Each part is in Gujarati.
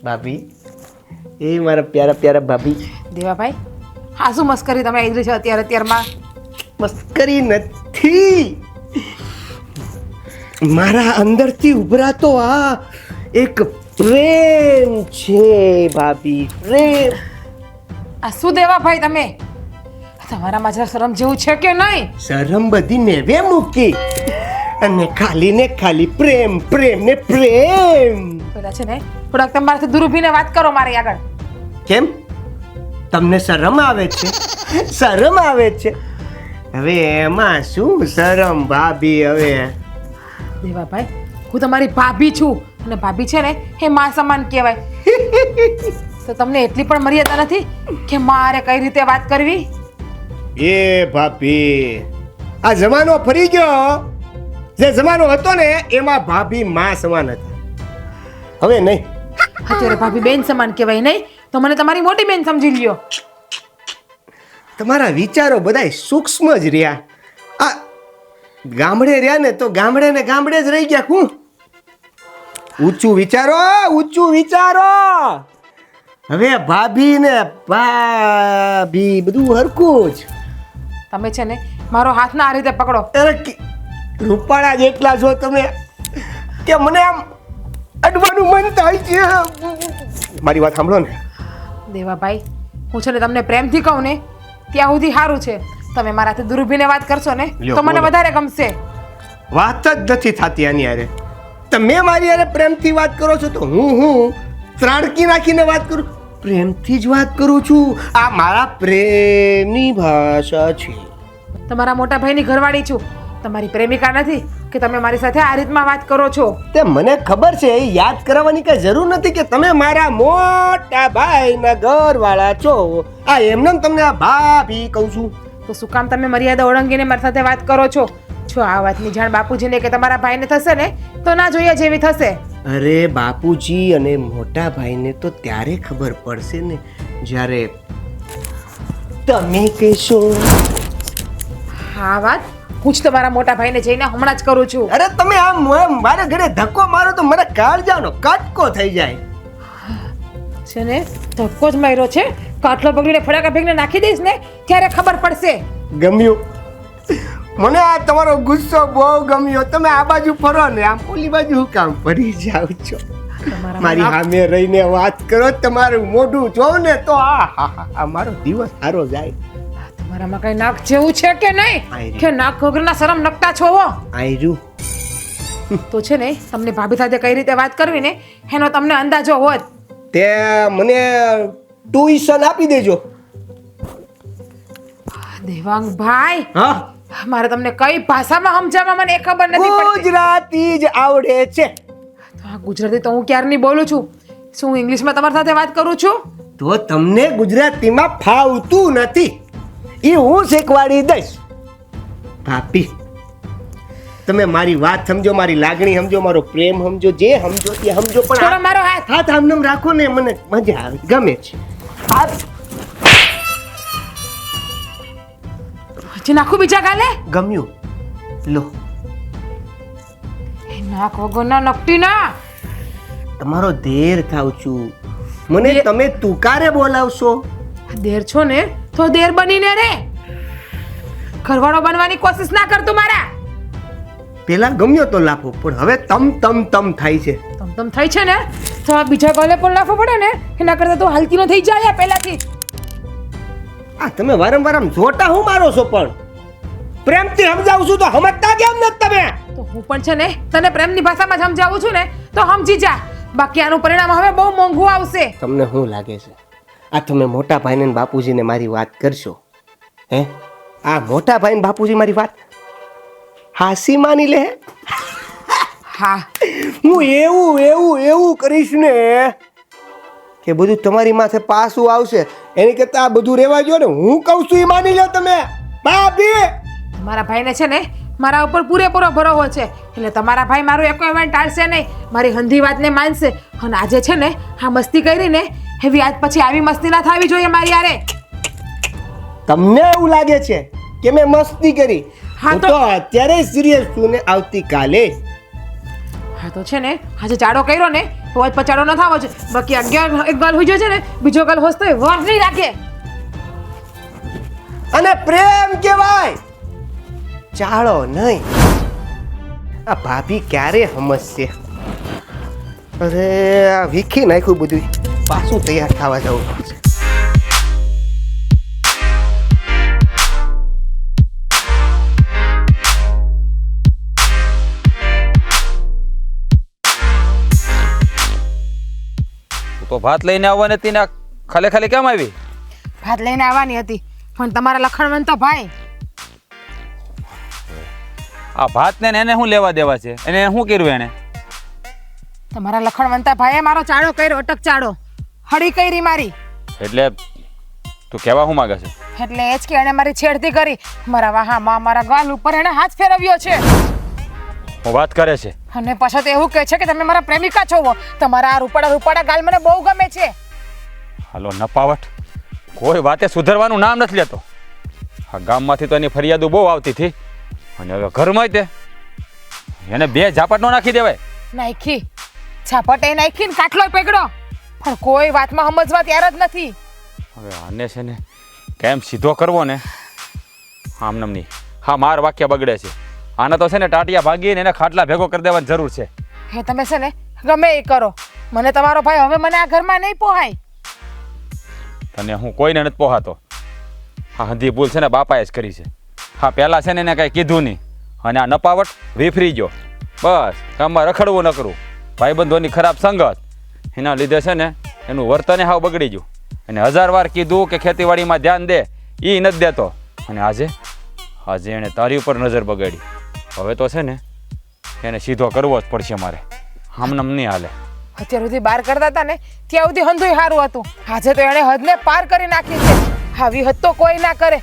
ભાભી એ મારા પ્યારા પ્યારા ભાભી. દેવાભાઈ હા શું મસ્કરી તમે આવી છે અત્યારમાં? મસ્કરી નથી, મારા અંદરથી ઉભરાતો આ એક પ્રેમ છે ભાભી, પ્રેમ. આ શું દેવાભાઈ તમે તમારામાં જરા શરમ જેવું છે કે નહીં? શરમ બધી નેવે મૂકી અને ખાલી ને ખાલી પ્રેમ, પ્રેમ ને પ્રેમ. પેલા છે ને થોડાક તમારાથી દૂર ઊભીને વાત કરો મારી આગળ. કેમ તમને શરમ આવે છે? શરમ આવે છે? હવે એમાં શું શરમ ભાભી? હવે દેવાભાઈ હું તમારી ભાભી છું અને ભાભી છે ને એ માં સમાન કહેવાય. તો તમને એટલી પણ મર્યાદા નથી કે મારે કઈ રીતે વાત કરવી? એ ભાભી આ જમાનો ફરી ગયો. જે જમાનો હતો ને એમાં ભાભી માં સમાન હતા, હવે નહીં. અત્યારે ભાભી બેન સમાન કહેવાય નહીં તો મને તમારી મોટી બેન સમજી લ્યો. તમારા વિચારો બધાય સૂક્ષ્મ જ રહ્યા. આ ગામડે રહ્યા ને તો ગામડે ને ગામડે જ રહી ગયા. હું ઊંચું વિચારો, ઊંચું વિચારો. હવે ભાભી ને ભાભી બધું હરખું જ. તમે છે ને મારો હાથ ના આ રીતે પકડો. અરે રૂપાળા જેટલા છો તમે કે મને આમ અડવાનું મન થાય છે. મારી વાત સાંભળો ને દેવાભાઈ હું છે ને તમને પ્રેમથી કહું ને ત્યાં સુધી સારું છે. તમે મારાથી દૂર ઊભીને વાત કરશો ને તો મને વધારે ગમશે. વાત જ નથી થતી આની હારે. તમે મારી હારે પ્રેમથી વાત કરો છો તો હું ત્રાણકી નાખીને વાત કરું? પ્રેમથી જ વાત કરું છું. આ મારા પ્રેમની ભાષા છે. તમારા મોટા ભાઈની ઘરવાળી છું, તમારી પ્રેમિકા નથી કે તમે મારી સાથે આ રીતમાં વાત કરો છો. તે મને ખબર છે, એ યાદ કરાવવાની કઈ જરૂર નથી કે તમે મારા મોટા ભાઈના ઘરવાળા છો. આ એમને તમને આ ભાભી કહું છું. તો શું કામ તમે મર્યાદા ઓળંગીને મારી સાથે વાત કરો છો? જો આ વાતની જાણ બાપુજીને કે તમારા ભાઈને થશે ને તો ના જોઈએ જેવી થશે. અરે બાપુજી અને મોટા ભાઈને તો ત્યારે ખબર પડશે ને જ્યારે તમે કહેશો. હા વાત હું જ તમારા મોટા ભાઈને જઈને હમણાં જ કરું છું. અરે તમે આમ મારા ઘરે ધક્કો મારો તો મને કાળજાનો કાટકો થઈ જાય છે ને. ધક્કો જ માર્યો છે, કાટલો પકડીને ફટાકા ફેંકીને નાખી દઈશ ને ત્યારે ખબર પડશે. ગમ્યું મને આ તમારો ગુસ્સો બહુ ગમ્યો. તમે આ બાજુ ફરો ને આમ ઓલી બાજુ હું કામ ફરી જાવ છો? મારી સામે રહીને વાત કરો, તમારું મોઢું જોઉં ને તો આ મારો દિવસ સારો જાય. તમારામાં કઈ નાક જેવું છે કે નહીં કે નાક વગરના શરમ નકતા છો? આયરું તો છે ને તમને ભાભી સાથે કઈ રીતે વાત કરવી ને એનો તમને અંદાજો હોત તે મને ટ્યુશન આપી દેજો. દેવાંગભાઈ હા મારે તમને કઈ ભાષામાં સમજાવવા મને એ ખબર નથી પડતી. ગુજરાતી જ આવડે છે. તો આ ગુજરાતી તો હું ક્યારની બોલું છું. શું હું ઇંગ્લિશમાં તમારી સાથે વાત કરું છું? તો તમને ગુજરાતીમાં ફાવતું નથી, એ હું શીખવાડી દઈશ. ભાભી તમે મારી વાત સમજો, મારી લાગણી સમજો, મારો પ્રેમ સમજો, જે સમજો તે સમજો. પણ છોડો મારો હાથ. હાથ આમ રાખો ને, મને મજા આવે, ગમે છે. હજી નાખું બીજા ગાલે? ગમ્યું લો. એ નાક વગરના નકટી ના. તમારો દેર થાવ છું. મને તમે તુકારે બોલાવશો? દેર છો ને તો દેર બનીને રે. ઘરવાળો બનવાની કોશિશ ના કરતું મારા. પેલા ગમ્યો તો લાફો, પણ હવે તમ તમ તમ થાય છે. તમ તમ થાય છે ને તો આ બીજા ગાલે પણ લાફો પડે ને એના કરતા તો હાલતી નો થઈ જાય પહેલાથી. આ તમે વારંવાર આમ જોટા હું મારો છો? પણ પ્રેમથી સમજાવું છું તો સમજતા કેમ નથી તમે? તો હું પણ છે ને તને પ્રેમની ભાષામાં સમજાવું છું ને તો સમજી જા. બાકી આનું પરિણામ હવે બહુ મોંઘું આવશે. તમને શું લાગે છે આ તમે મોટા ભાઈને ને બાપુજીને મારી વાત કરશો? હે આ મોટા ભાઈ ને બાપુજી મારી વાત હાસી માની લે? હા હું એવું એવું એવું કરીશ ને કે બધું તમારી માથે પાછું આવશે. એની કરતા આ બધું રહેવા જો ને, હું કહું છું એ માની લો તમે. ભાભી મારા ભાઈને છે ને મારા ઉપર પૂરેપૂરો ભરોસો છે એટલે તમારા ભાઈ મારું એક ઇવેન્ટ ટાળશે નહીં, મારી હંધી વાતને માનશે. અને આજે છે ને આ મસ્તી કરી ને એવી આજ પછી આવી મસ્તી ના થવી જોઈએ મારી યારે. તમને એવું લાગે છે કે મેં મસ્તી કરી? હા હું તો અત્યારે સિરિયસ છું ને આવતીકાલે. હા તો છે ને આજે ચાડો કર્યો ને તો જ પચાડો ન થાવો છે. બાકી 11 એક ગાલ હોઈ જાય છે ને બીજો ગાલ હોસ્તો વાર નહીં રાખે. અને પ્રેમ કહેવાય, ચાળો નહીં. આ ભાભી ક્યારે સમજશે? અરે આ વીખી નાખ્યું બધું, પાછું તૈયાર થવા જવું પડશે. તો ભાત લઈને આવવાની હતી ને ખાલી ખાલી કેમ આવી? ભાત લઈને આવવાની હતી પણ તમારા લખણવંત તો ભાઈ આ ભાત ને એને શું લેવા દેવા છે? એને શું કર્યું એને? તમારા લખણવંતા ભાઈએ મારો ચાડો કર્યો, અટક ચાડો હળી કરી મારી. એટલે તું કહેવા શું માંગે છે? એટલે એ જ કે એણે મારી છેડતી કરી, મારા વાહામાં મારા ગાલ ઉપર એણે હાથ ફેરવ્યો છે હું વાત કરે છે? અને પાછો તો એવું કહે છે કે તમે મારા પ્રેમિકા છો. તમારા આ રૂપાડા ગાલ મને બહુ ગમે છે. હાલો નપાવટ, કોઈ વાતે સુધરવાનું નામ નથી લેતો. આ ગામમાંથી તો એની ફરિયાદો બહુ આવતી હતી અને હવે ઘરમાં તે એને 2 ઝાપટ નો નાખી દેવાય. નાખી છાપટે નાખીને કાટલો પકડો પણ કોઈ વાતમાં સમજવા તૈયાર જ નથી. હવે આને છે ને કેમ સીધો કરવો ને આમનામ નહીં. હા માર વાક્ય બગડે છે. આને તો છે ને ટાટિયા ભાગીને એને ખાટલા ભેગો કરી દેવાની જરૂર છે. હે તમે છે ને ગમે એ કરો, મને તમારો ભાઈ હવે મને આ ઘરમાં નહીં પોહાય. તને હું કોઈને નથી પોહાતો. હા હંધી ભૂલ છે ને બાપાએ જ કરી છે. હા પહેલાં છે ને એને કાંઈ કીધું નહીં અને આ નપાવટ વિફરી ગયો. બસ કામમાં રખડવું ન કરવું. ભાઈબંધોની ખરાબ સંગત એના લીધે છે ને એનું વર્તન હાવ બગડી ગયું. અને 1000 વાર કીધું કે ખેતીવાડીમાં ધ્યાન દે, એ નથી દેતો. અને આજે એણે તારી ઉપર નજર બગાડી. હવે તો છે ને એને સીધો કરવો જ પડશે મારે. આમનામ નહીં હાલે. અત્યાર સુધી બહાર કરતા હતા ને ત્યાં સુધી હંધુય સારું હતું. આજે તો એણે હદને પાર કરી નાખી છે. આવી હદ તો કોઈ ના કરે.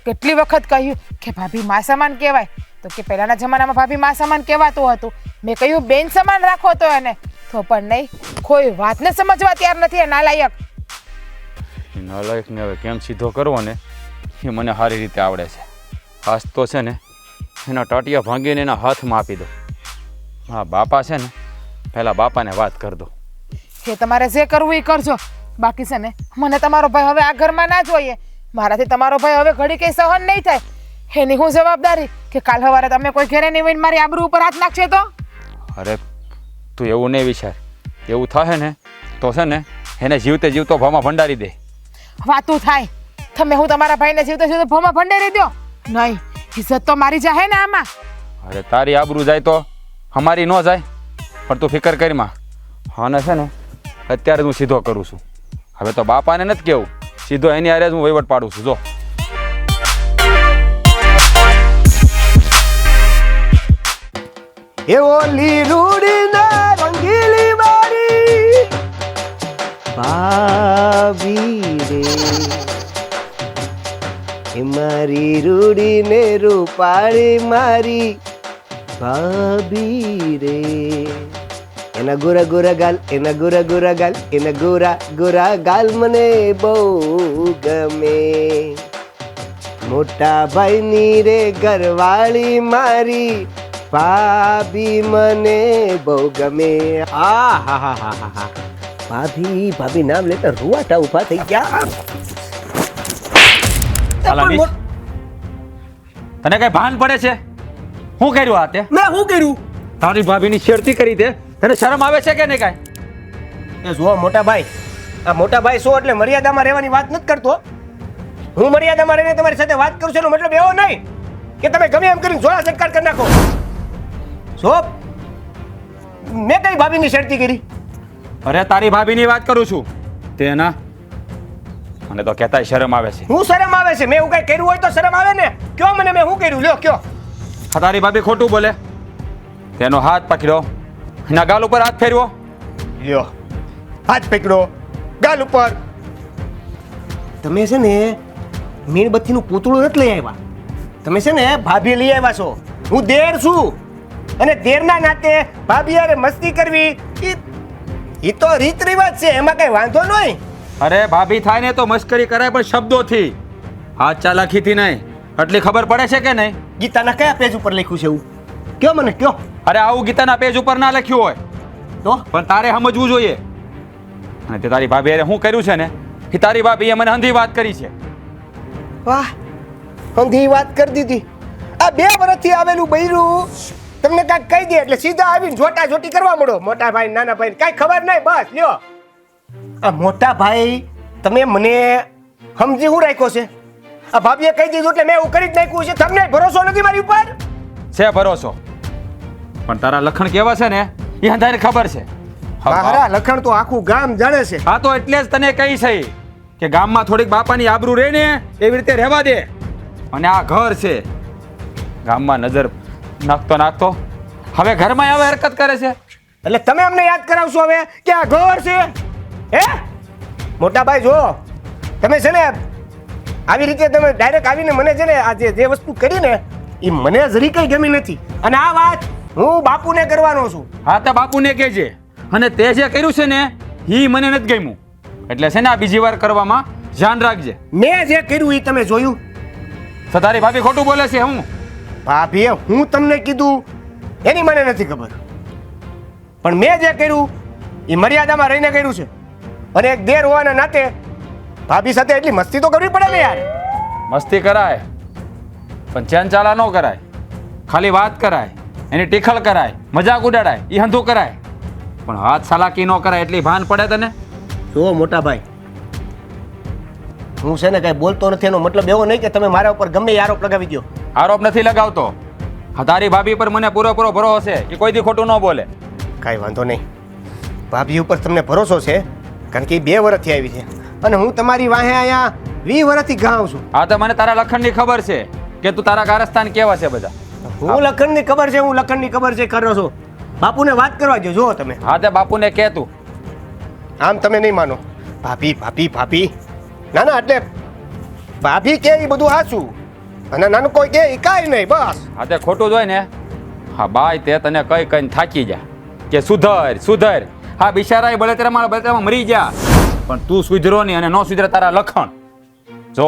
કેટલી વખત કહ્યું કે ભાભી મા સમાન કહેવાય, તો કે પહેલાના જમાનામાં ભાભી મા સમાન કહેવાતું હતું. મેં કહ્યું બેન સમાન રાખો તો એને, તો પણ નહીં, કોઈ વાતને સમજવા તૈયાર નથી. એ નાલાયક. એ નાલાયકને હવે કેમ સીધો કરવો ને એ મને સારી રીતે આવડે છે. હાથ તો છે ને એના ટાટિયા ભાંગીને એના હાથમાં આપી દો. હા બાપા છે ને પહેલાં બાપાને વાત કરી દો. કે તમારે જે કરવું એ કરજો. બાકી છે ને મને તમારો ભાઈ હવે આ ઘરમાં ના જોઈએ. મારાથી તમારો ભાઈ હવે ઘડી કંઈ સહન નહીં થાય. એની હું જવાબદારી કે કાલ સવારે તમે કોઈ ઘરે નહીં હોય મારી આબરૂ ઉપર હાથ નાખશે તો? અરે તું એવું નહીં વિચાર. એવું થાય ને તો છે ને એને જીવતે જીવતો ભામાં ભંડારી દે. વાતું થાય. તમે હું તમારા ભાઈને જીવતો જીવતો ભોમાં ભંડારી દો? નહીં, ઇજ્જત તો મારી જાહે ને આમાં. અરે તારી આબરૂ જાય તો અમારી ન જાય. પણ તું ફિકર કરીમાં. હા ને છે ને અત્યારે હું સીધો કરું છું. હવે તો બાપાને નથી કહેવું, સીધો એની હારે જ હું વહીવટ પાડું છું. જો એ ઓલી રૂડીના રંગીલી મારી ભાભી રે, એ મારી રૂડીને રૂપાળી મારી ભાભી રે. એના ગોરા ગોરા ગાલ, એના ગોરા ગોરા ગાલ, એના ગોરા ગોરા ગાલ મને બહુ ગમે. મોટા ભાઈની રે ઘરવાળી મારી ભાભી મને બહુ ગમે. આ હા હા હા હા હા ભાભી ભાભી નામ લેતા રૂવાટા ઊભા થઈ ગયા. તને કઈ ભાન પડે છે? શું કર્યું આ તે? મેં શું કર્યું? તારી ભાભીની છેડતી કરી દે. તને શરમ આવે છે કે નહીં કાંઈ? એ જુઓ મોટા ભાઈ, આ મોટા ભાઈ શું એટલે મર્યાદામાં રહેવાની વાત નથી કરતો. હું મર્યાદામાં રહીને તમારી સાથે વાત કરું છું એનો મતલબ એવો નહીં કે તમે ગમે એમ કરીને જોડા ઝટકાર કરી નાખો. શોપ મેં કઈ ભાભીની શરતી કરી? અરે તારી ભાભીની વાત કરું છું. તેના મને તો કહેતાય શરમ આવે છે. હું શરમ આવે છે? મેં એવું કઈ કર્યું હોય તો શરમ આવે ને. કયો મને મેં શું કર્યું? લ્યો કયો. હા તારી ભાભી ખોટું બોલે. તેનો હાથ પકડ્યો, એના ગાલ ઉપર હાથ ફેરવો. લ્યો હાથ પકડો ગાલ ઉપર. તમે છે ને મીણબત્તીનું પૂતળું નથી લઈ આવ્યા. તમે છે ને ભાભી લઈ આવ્યા છો. હું દેર છું અને દેરના નાતે ભાભી યારે મસ્તી કરવી એ તો રીત રિવાજ છે, એમાં કઈ વાંધો નહીં. અરે ભાભી થાય ને તો મસ્કરી કરાય પણ શબ્દોથી, હાથ ચાલાકીથી નહીં. આટલી ખબર પડે છે કે નહીં? ગીતાના કયા પેજ ઉપર લખ્યું છે એવું? કયો મને કયો. અરે આવું ગીતાના પેજ ઉપર ના લખ્યું હોય તો પણ તારે સમજવું જોઈએ. અને તે તારી ભાભી હારે શું કર્યું છે ને એ તારી ભાભીએ મને હંધી વાત કરી છે. વાહ હંધી વાત કરી દીધી. આ 2 વર્ષથી આવેલું બૈરું તમને કાંઈક કહી દે એટલે સીધા આવીને જોટા જોટી કરવા મળો. મોટા ભાઈ નાના ભાઈ કાંઈ ખબર નહીં. બસ લ્યો આ મોટા ભાઈ તમે મને સમજી હું રાખ્યો છે? આ ભાભીએ કહી દીધું એટલે મેં એવું કરી જ નાખ્યું છે. તમને ભરોસો નથી મારી ઉપર? છે ભરોસો, પણ તારા લખણ કેવા છે ને એ હંધાને ખબર છે. મારા લખણ તો આખું ગામ જાણે છે. હા તો એટલે જ તને કહી છે કે ગામમાં થોડીક બાપાની આબરૂ રહે ને એવી રીતે રહેવા દે. અને આ ઘર છે, ગામમાં નજર નાખતો નાખતો હવે ઘરમાં હવે હરકત કરે છે. એટલે તમે અમને યાદ કરાવશો હવે કે આ ઘર છે? હે મોટા ભાઈ જો તમે છે ને આવી રીતે તમે ડાયરેક્ટ આવીને મને છે ને આ જે વસ્તુ કરી ને એ મને જરી કઈ ગમી નથી. અને આ વાત હું બાપુને કરવાનો છું. હા તો બાપુને કહેજે. અને તે જે કર્યું છે ને એ મને નથી ગમ્યું, એટલે છે ને આ બીજી વાર કરવામાં ધ્યાન રાખજે. મેં જે કર્યું એ તમે જોયું? તો તારી ભાભી ખોટું બોલે છે. હું ભાભીએ હું તમને કીધું એની મને નથી ખબર, પણ મેં જે કર્યું એ મર્યાદામાં રહીને કર્યું છે. અને એક દેર હોવાના નાતે ભાભી સાથે એટલી મસ્તી તો કરવી પડે ને યાર. મસ્તી કરાય પણ ચેન ચાલા ન કરાય. ખાલી વાત કરાય, એની ટીખળ કરાય, મજાક ઉડાડાય, એ હંધું કરાય, પણ હાથ સલાકી ન કરાય એટલી ભાન પડે તને. જો મોટા ભાઈ હું છે ને કઈ બોલતો નથી એનો મતલબ એવો નહીં કે તમે મારા ઉપર ગમે એ આરોપ લગાવી દો. આરોપ નથી લગાવતો. હા તારી ભાભી પર મને પૂરેપૂરો ભરોસો છે, એ કોઈ દી ખોટું ન બોલે. કાંઈ વાંધો નહીં. ભાભી ઉપર તમને ભરોસો છે કારણ કે એ 2 વર્ષથી આવી છે અને હું તમારી વાહે અહીંયા 20 વર્ષથી ગાઉં છું. હા તો મને તારા લખણની ખબર છે કે તું તારા કારસ્તાન કેવા છે બધા. હું લખણની ખબર છે, હું લખણની ખબર છે કરો છો. બાપુને વાત કરવા દો. જો તમે હા તે બાપુને કહે તું. આમ તમે નહીં માનો. ભાભી ભાભી ભાભી ના ના એટલે ભાભી કે એ બધું હાચું અને નાનું કોઈ કે એ કાંઈ નહીં. બસ હા તે ખોટું જ હોય ને. હા બાય તે તને કઈ કઈ થાકી જા કે સુધર સુધર. હા બિચારા બળતરામાં મરી જા, પણ તું સુધરો નહીં અને ન સુધરે તારા લખણ. જો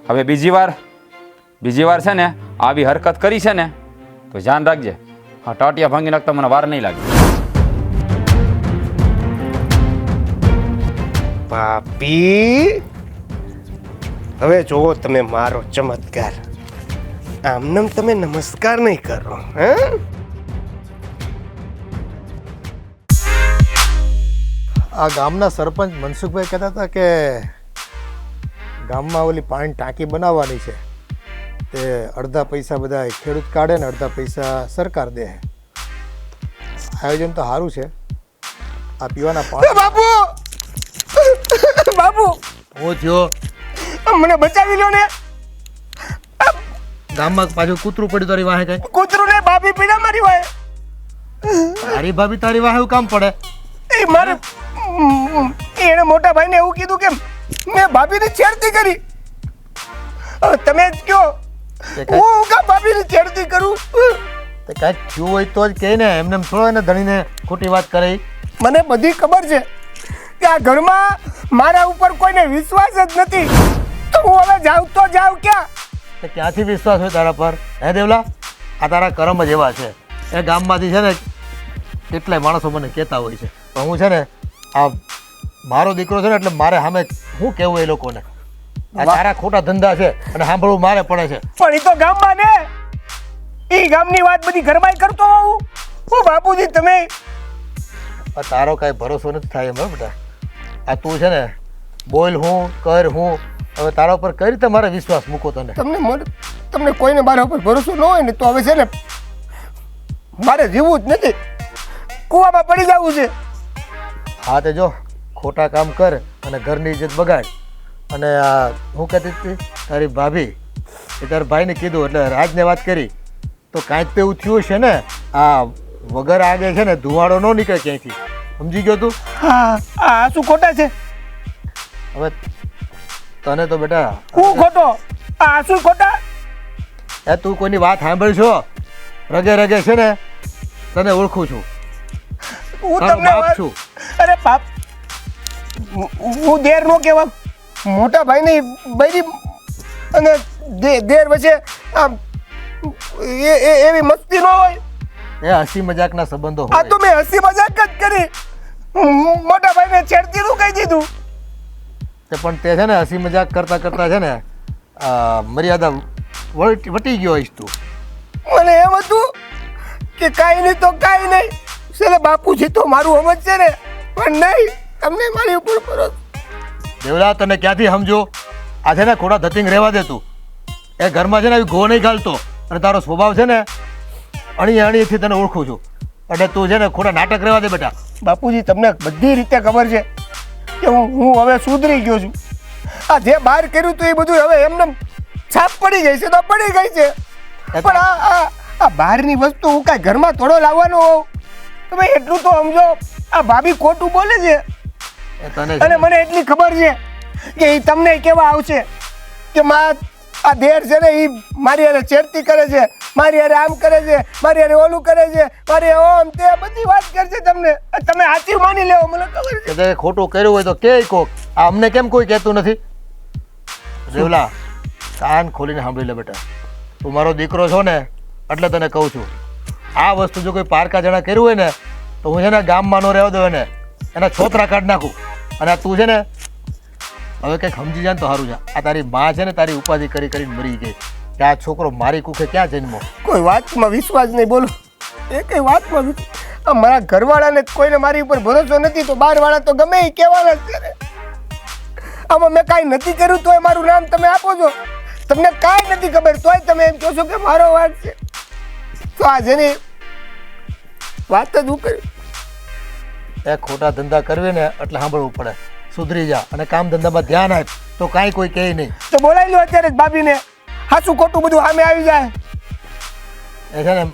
હવે બીજી વાર છે ને આવી હરકત કરી છે ને તો ધ્યાન રાખજે. હા ટાટિયા ભાંગી નાખતા મને વાર નહીં લાગે. ભાભી હવે જોવો તમે મારો ચમત્કાર. આમનેમ તમે નમસ્કાર નહીં કરો. હે આ ગામના સરપંચ મનસુખભાઈ કહેતા હતા કે ગામમાં ઓલી પાણી ટાંકી બનાવવાની છે, તે અડધા પૈસા બધા ખેડૂત કાઢે ને અડધા પૈસા સરકાર દે. આયોજન તો સારું છે. આ પીવાના પાણી. બાપુ બાપુ હું થયો મને બચાવી લો ને. ગામમાં પાછું કૂતરું પડ્યું તારી વાહે કઈ? કૂતરું ને ભાભી પીડા મારી હોય. તારી ભાભી તારી વાહે એવું કામ પડે? એ મારે એને મોટા ભાઈને એવું કીધું કે મેં ભાભીની છેડતી કરી. હવે તમે જ કહો હું કા ભાભીની છેડતી કરું? તે કાંઈક થયું હોય તો જ કહે ને, એમને થોડો એને ધણીને ખોટી વાત કરે. મને બધી ખબર છે કે આ ઘરમાં મારા ઉપર કોઈને વિશ્વાસ જ નથી. તો હું હવે જાઉં તો જાઉં ક્યાં? તે ક્યાંથી વિશ્વાસ હોય તારા પર? હે દેવલા, આ તારા કર્મ જ એવા છે. એ ગામમાંથી છે ને કેટલાય માણસો મને કહેતા હોય છે, પણ હું છે ને આ મારો દીકરો છે ને એટલે મારે સામે શું કહેવું એ લોકોને? આ તારા ખોટા ધંધા છે અને સાંભળવું મારે પડે છે. પણ એ તો ગામમાં ને એ ગામની વાત બધી ઘરમાં કરતો હોઉં. હું બાપુજી તમે તારો કાંઈ ભરોસો નથી થાય એમ બેટા. આ તું છે ને બોલ હું કર હું, હવે તારા ઉપર કઈ રીતે મારે વિશ્વાસ મૂકો તને? તમને કોઈને મારા ઉપર ભરોસો ન હોય ને તો હવે છે ને મારે જીવવું જ નથી, કૂવામાં પડી જવું છે. હા તે જો ખોટા કામ કર અને ઘરની ઇજ્જત બગાડ. અને આ હું કહેતી હતી તારી ભાભી એ તારા ભાઈને કીધું એટલે રાજને વાત કરી તો કાંઈક તો એવું થયું છે ને. આ વગર આગે છે ને ધુવાડો ન નીકળે ક્યાંયથી. સમજી ગયો તું? હા આ શું ખોટા છે? હવે તને તો બેટા હું ખોટો? આ શું ખોટા? એ તું કોઈની વાત સાંભળશો રગે રગે છે ને તને ઓળખું છું. હું તારો તમને બાપ છું. અરે બાપ હું દેર નો કહેવા. મોટા ભાઈની બૈરી અને દેર વચ્ચે આમ એવી મસ્તી ન હોય. એ હસી મજાકના સંબંધો આ હોય. તો મેં હસી મજાક જ કરી. મોટા ભાઈને છેડતીનું કહી દીધું. તે પણ તે છે ને હસી મજાક કરતા કરતા છે ને મર્યાદા વટી ગયો હોઈશ તું. મને એમ હતું કે કાંઈ નહીં તો કાંઈ નહીં. એટલે બાપુજી તો મારું સમજશે ને, પણ નહીં. તમને મારી ઉપર ભરોસો. દેવલા તને ક્યાંથી સમજો? આ છે ને ખોટા ધતિંગ રહેવા દે તું. એ ઘરમાં છે ને આવી ગો નહીં ગાલતો, અને તારો સ્વભાવ છે ને અણી અણીથી તને ઓળખું છું. એટલે તું છે ને ખોટા નાટક રહેવા દે બેટા. બાપુજી તમને બધી રીતે ખબર છે કે હું હવે સુધરી ગયો છું. આ જે બહાર કર્યું હતું એ બધું હવે એમને છાપ પડી ગઈ છે તો પડી ગઈ છે. પણ આ બહારની વસ્તુ હું કાંઈ ઘરમાં થોડો લાવવાનો હોઉં. તમે એટલું તો સમજો, આ ભાભી ખોટું બોલે છે એ તને અને મને એટલી ખબર છે કે એ તમને કેવા આવશે કે આ દેર છે ને એ મારી હારે છેડતી કરે છે, મારી હારે આમ કરે છે, મારી હારે ઓલું કરે છે, મારી ઓમ તે બધી વાત કરશે તમને. તમે સાચી માની લેવો, મને ખબર છે. કે તે ખોટું કર્યું હોય તો કે કોક. આ અમને કેમ કોઈ કહેતું નથી? દેવલા કાન ખોલીને સાંભળી લે બેટા. તું મારો દીકરો છો ને એટલે તને કહું છું, આ વસ્તુ જો કોઈ પારકા જણા કર્યું હોય ને તો હું છે ને ગામમાં નો રહેવા દઉં એને, એના છોતરા કાઢી નાખું. અને તું છે ને હવે કંઈક સમજી જાય ને તો સારું છે. આ તારી માં છે ને તારી ઉપાધિ કરી કરીને મરી ગઈ કે આ છોકરો મારી કુખે ક્યાં જન્મો. કોઈ વાતમાં વિશ્વાસ નહીં, બોલો એ કઈ વાતમાં મારા ઘરવાળાને કોઈને મારી ઉપર ભરોસો નથી તો બહારવાળા તો ગમે એ કહેવાના જ છે ને. આમાં મેં કાંઈ નથી કર્યું તોય મારું નામ તમે આપો છો. તમને કાંઈ નથી ખબર તોય તમે એમ કહો છો કે મારો વાત છે. તો આ જેની વાત જ હું કર્યું. એ ખોટા ધંધા કરવી ને એટલે સાંભળવું પડે. સુધરી જા અને કામ ધંધામાં ધ્યાન આપ તો કાંઈ કોઈ કહે નહીં. તો બોલાવી લો અત્યારે જ ભાભીને. હાચું ખોટું બધું સામે આવી જાય. એ છે ને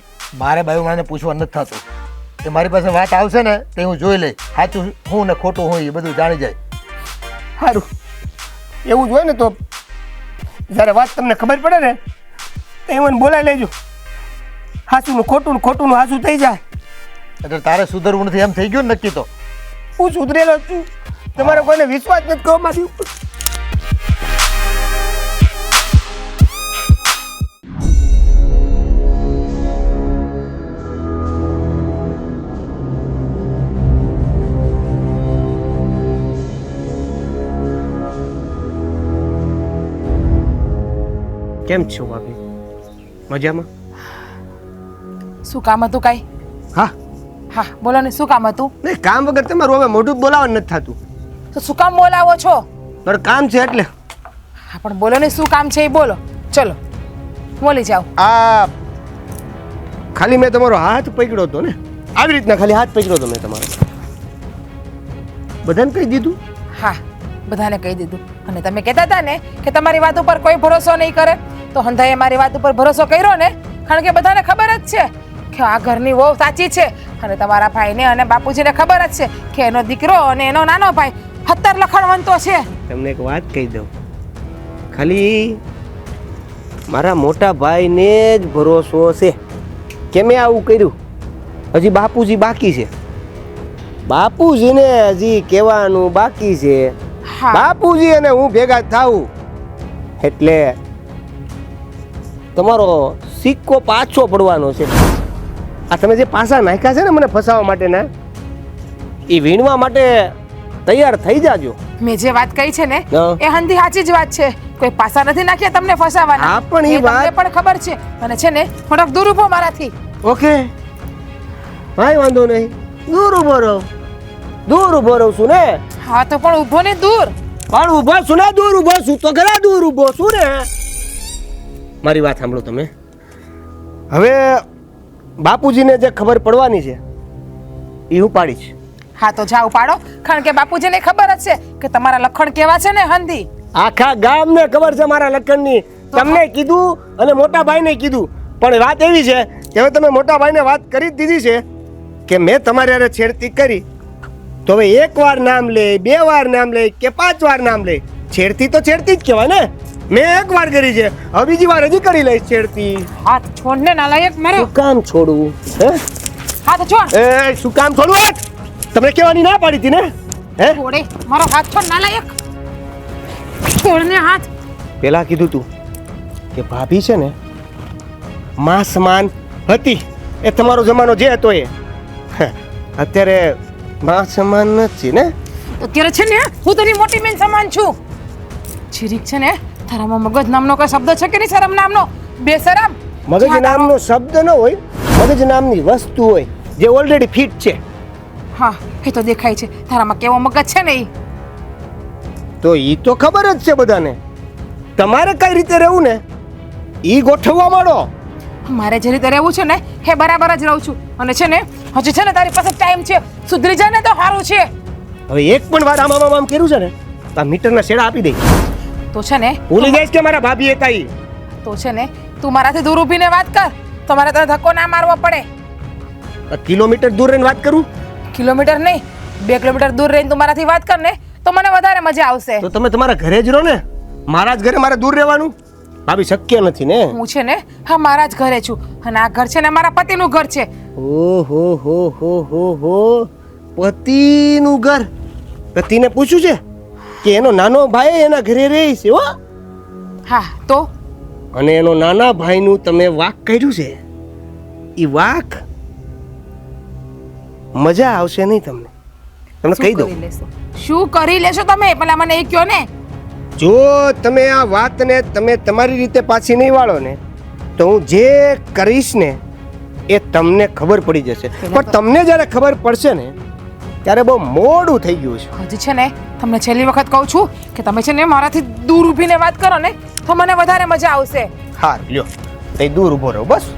મારે બાયું માને પૂછવા નથી થતું. એ મારી પાસે વાત આવશે ને તે હું જોઈ લઈ સાચું હું ને ખોટું હું એ બધું જાણી જાય. સારું એવું જ હોય ને તો જ્યારે વાત તમને ખબર પડે ને તો મને બોલાવી લેજો. હાચું ખોટું ખોટું હાચું થઈ જાય. એટલે તારે સુધરવું નથી એમ થઈ ગયું ને નક્કી તો? હું સુધરેલો છું. તમારે કોઈને વિશ્વાસ નથી કહો મારી ઉપર. કેમ છો ભાભી? મજામાં? શું કામ હતું કાંઈ? હા હા બોલો ને, શું કામ હતું? નહીં, કામ વગર તમારું હવે મોઢું બોલાવવાનું નથી થતું. તો શું કામ બોલાવો છો? મારું કામ છે એટલે. હા પણ બોલો ને, શું કામ છે એ બોલો. ચલો બોલી જાઓ. આ ખાલી મેં તમારો હાથ પકડ્યો હતો ને, આવી રીતના ખાલી હાથ પકડ્યો હતો મેં તમારો. બધાને કહી દીધું? હા બધાને કહી દીધું. અને તમે કહેતા હતા ને કે તમારી વાત ઉપર કોઈ ભરોસો નહીં કરે, તો હંધાએ મારી વાત ઉપર ભરોસો કર્યો ને, કારણ કે બધાને ખબર જ છે કે આ ઘરની વહુ સાચી છે. અને તમારા ભાઈને અને બાપુજીને ખબર જ છે કે એનો દીકરો અને એનો નાનો ભાઈ 17 લખણવંતો છે. તમને એક વાત કહી દઉં, ખાલી મારા મોટા ભાઈને જ ભરોસો છે કે મેં આવું કર્યું. હજી બાપુજી બાકી છે. બાપુજીને હજી કહેવાનું બાકી છે. હા બાપુજી અને હું ભેગા થાવું એટલે તમારો સિક્કો પાછો પડવાનો છે. આ તમે જે પાસા નાખ્યા છે ને મને ફસાવવા માટેના, એ વીણવા માટે તૈયાર થઈ જાજો. મેં જે વાત કહી છે ને હા. એ હંધી સાચી જ વાત છે. કોઈ પાસા નથી નાખ્યા તમને ફસાવાના. હા, પણ એ તમને વાત- પણ ખબર છે. અને છે ને થોડોક દૂર ઊભો મારાથી. ઓકે ભાઈ, વાંધો નહીં. દૂર ઉભો રહો, દૂર ઉભો રહું છું ને. હા તો પણ ઊભો ને દૂર. પણ ઉભો છું ને, દૂર ઉભો છું તો ઘણા દૂર ઉભો છું ને. મારી વાત સાંભળો તમે. હવે બાપુજીને જે ખબર પડવાની છે એ હું પાડીશ. હા તો જાઓ પાડો, કારણ કે બાપુજીને ખબર જ છે કે તમારા લખણ કેવા છે ને હંધી. આખા ગામને ખબર છે મારા લખનની. તમને કીધું અને મોટા ભાઈને કીધું, પણ વાત એવી છે કે હવે તમે મોટા ભાઈને વાત કરી જ દીધી છે કે મેં તમારી હારે છેડતી કરી, તો હવે એક વાર નામ લે, 2 વાર નામ લે કે 5 વાર નામ લે, છેડતી તો છેડતી જ કહેવાય ને. મેં એક વાર કરી છે, હવે બીજી વાર હજી કરી લઈશ છેડતી. હાથ છોડ ને નાલાયક મારો. શું કામ છોડવું? હે? હાથ છોડ. એ શું કામ છોડવું? હાથ તમને કહેવાની ના પાડી હતી ને. હે? છોડે મારો હાથ છોડ નાલાયક. છોડ ને હાથ. પેલા કીધું તું કે ભાભી છે ને માં સમાન હતી, એ તમારો જમાનો જે હતો એ અત્યારે માં સમાન નથી ને. અત્યારે છે ને હું તારી મોટી બેન સમાન છું. છીરીક છે ને તારામાં મગજ નામનો કોઈ શબ્દ છે કે નહીં? શરમ નામનો બેશરમ. મગજ નામનો શબ્દ ન હોય, મગજ નામની વસ્તુ હોય જે ઓલરેડી ફિટ છે. હા એ તો દેખાય છે તારામાં કેવો મગજ છે ને ઈ. તો ઈ તો ખબર જ છે બધાને. તમારે કઈ રીતે રહેવું ને ઈ ગોઠવવા માંડો. મારે જે રીતે રહેવું છે ને એ બરાબર જ રહું છું. અને છે ને હજી છે ને તારી પાસે ટાઈમ છે, સુધરી જાય ને તો સારું છે. હવે એક પણ વાર આમ કર્યું છે ને તો આ મીટરના શેડા આપી દઈ. તો છે ને ભૂલી જઈશ કે મારા ભાભી હતા ઈ. તો છે ને તું મારાથી દૂર ઊભીને વાત કર તો મારે તને ધક્કો ના મારવો પડે. કિલોમીટર દૂર રહીને વાત કરું કિલોમીટર નહીં 2 કિલોમીટર દૂર રહીને તું મારાથી વાત કર ને તો મને વધારે મજા આવશે. તો તમે તમારા ઘરે જ રહો ને. મારા જ ઘરે મારે દૂર રહેવાનું ભાભી શક્ય નથી ને. હું છે ને હા મારા જ ઘરે છું અને આ ઘર છે ને મારા પતિનું ઘર છે. ઓહો હો હો હો હો પતિનું ઘર. પતિને પૂછ્યું છે કે એનો નાનો ભાઈ એના ઘરે રહે છે હો. હા તો અને એનો નાના ભાઈનું તમે વાક કર્યું છે. ઈ વાક મજા આવશે નહીં તમને. તમને કહી દઉં. શું કરી લેશો તમે પેલા મને એ કહો ને. જો તમે આ વાતને તમે તમારી રીતે પાછી નહીં વાળો ને તો હું જે કરીશ ને એ તમને ખબર પડી જશે. પણ તમને જ્યારે ખબર પડશે ને ત્યારે બહુ મોડું થઈ ગયું છે. હજી છે ને તમને છેલ્લી વખત કહું છું કે તમે છે ને મારાથી દૂર ઊભીને વાત કરો ને તો મને વધારે મજા આવશે. હા લ્યો તે દૂર ઊભો રહો બસ.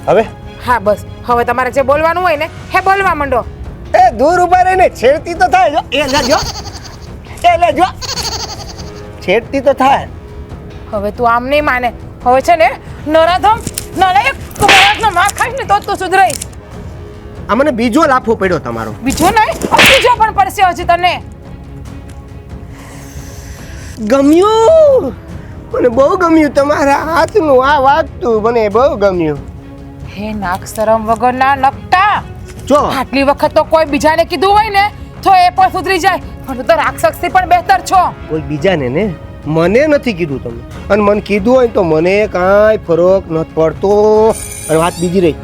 હવે હા બસ હવે તમારે જે બોલવાનું હોય ને એ બોલવા માંડો. એ દૂર ઊભા રહીને છેડતી તો થાય. જો એ લેજો એ લેજો છેડતી તો થાય. હવે તું આમ નહીં માને. હવે છે ને નરાધમ નરાયક કુમારનો માં ખાઈશ ને તો તું સુધરાઈશ. આ મને બીજો લાફો પડ્યો તમારો. બીજો નહીં બીજો પણ પડશે હજી તને. ગમ્યું મને બહુ ગમ્યું તમારા હાથનું આ વાગતું મને બહુ ગમ્યું. હે નાક શરમ વગરના નકટા. જો આટલી વખત તો કોઈ બીજાને કીધું હોય ને તો એ પણ સુધરી જાય પણ તું તો રાક્ષસથી પણ બહેતર છો. કોઈ બીજાને ને મને નથી કીધું તમે. અને મને કીધું હોય તો મને કાંઈ ફરક નથી પડતો. અને વાત બીજી રહી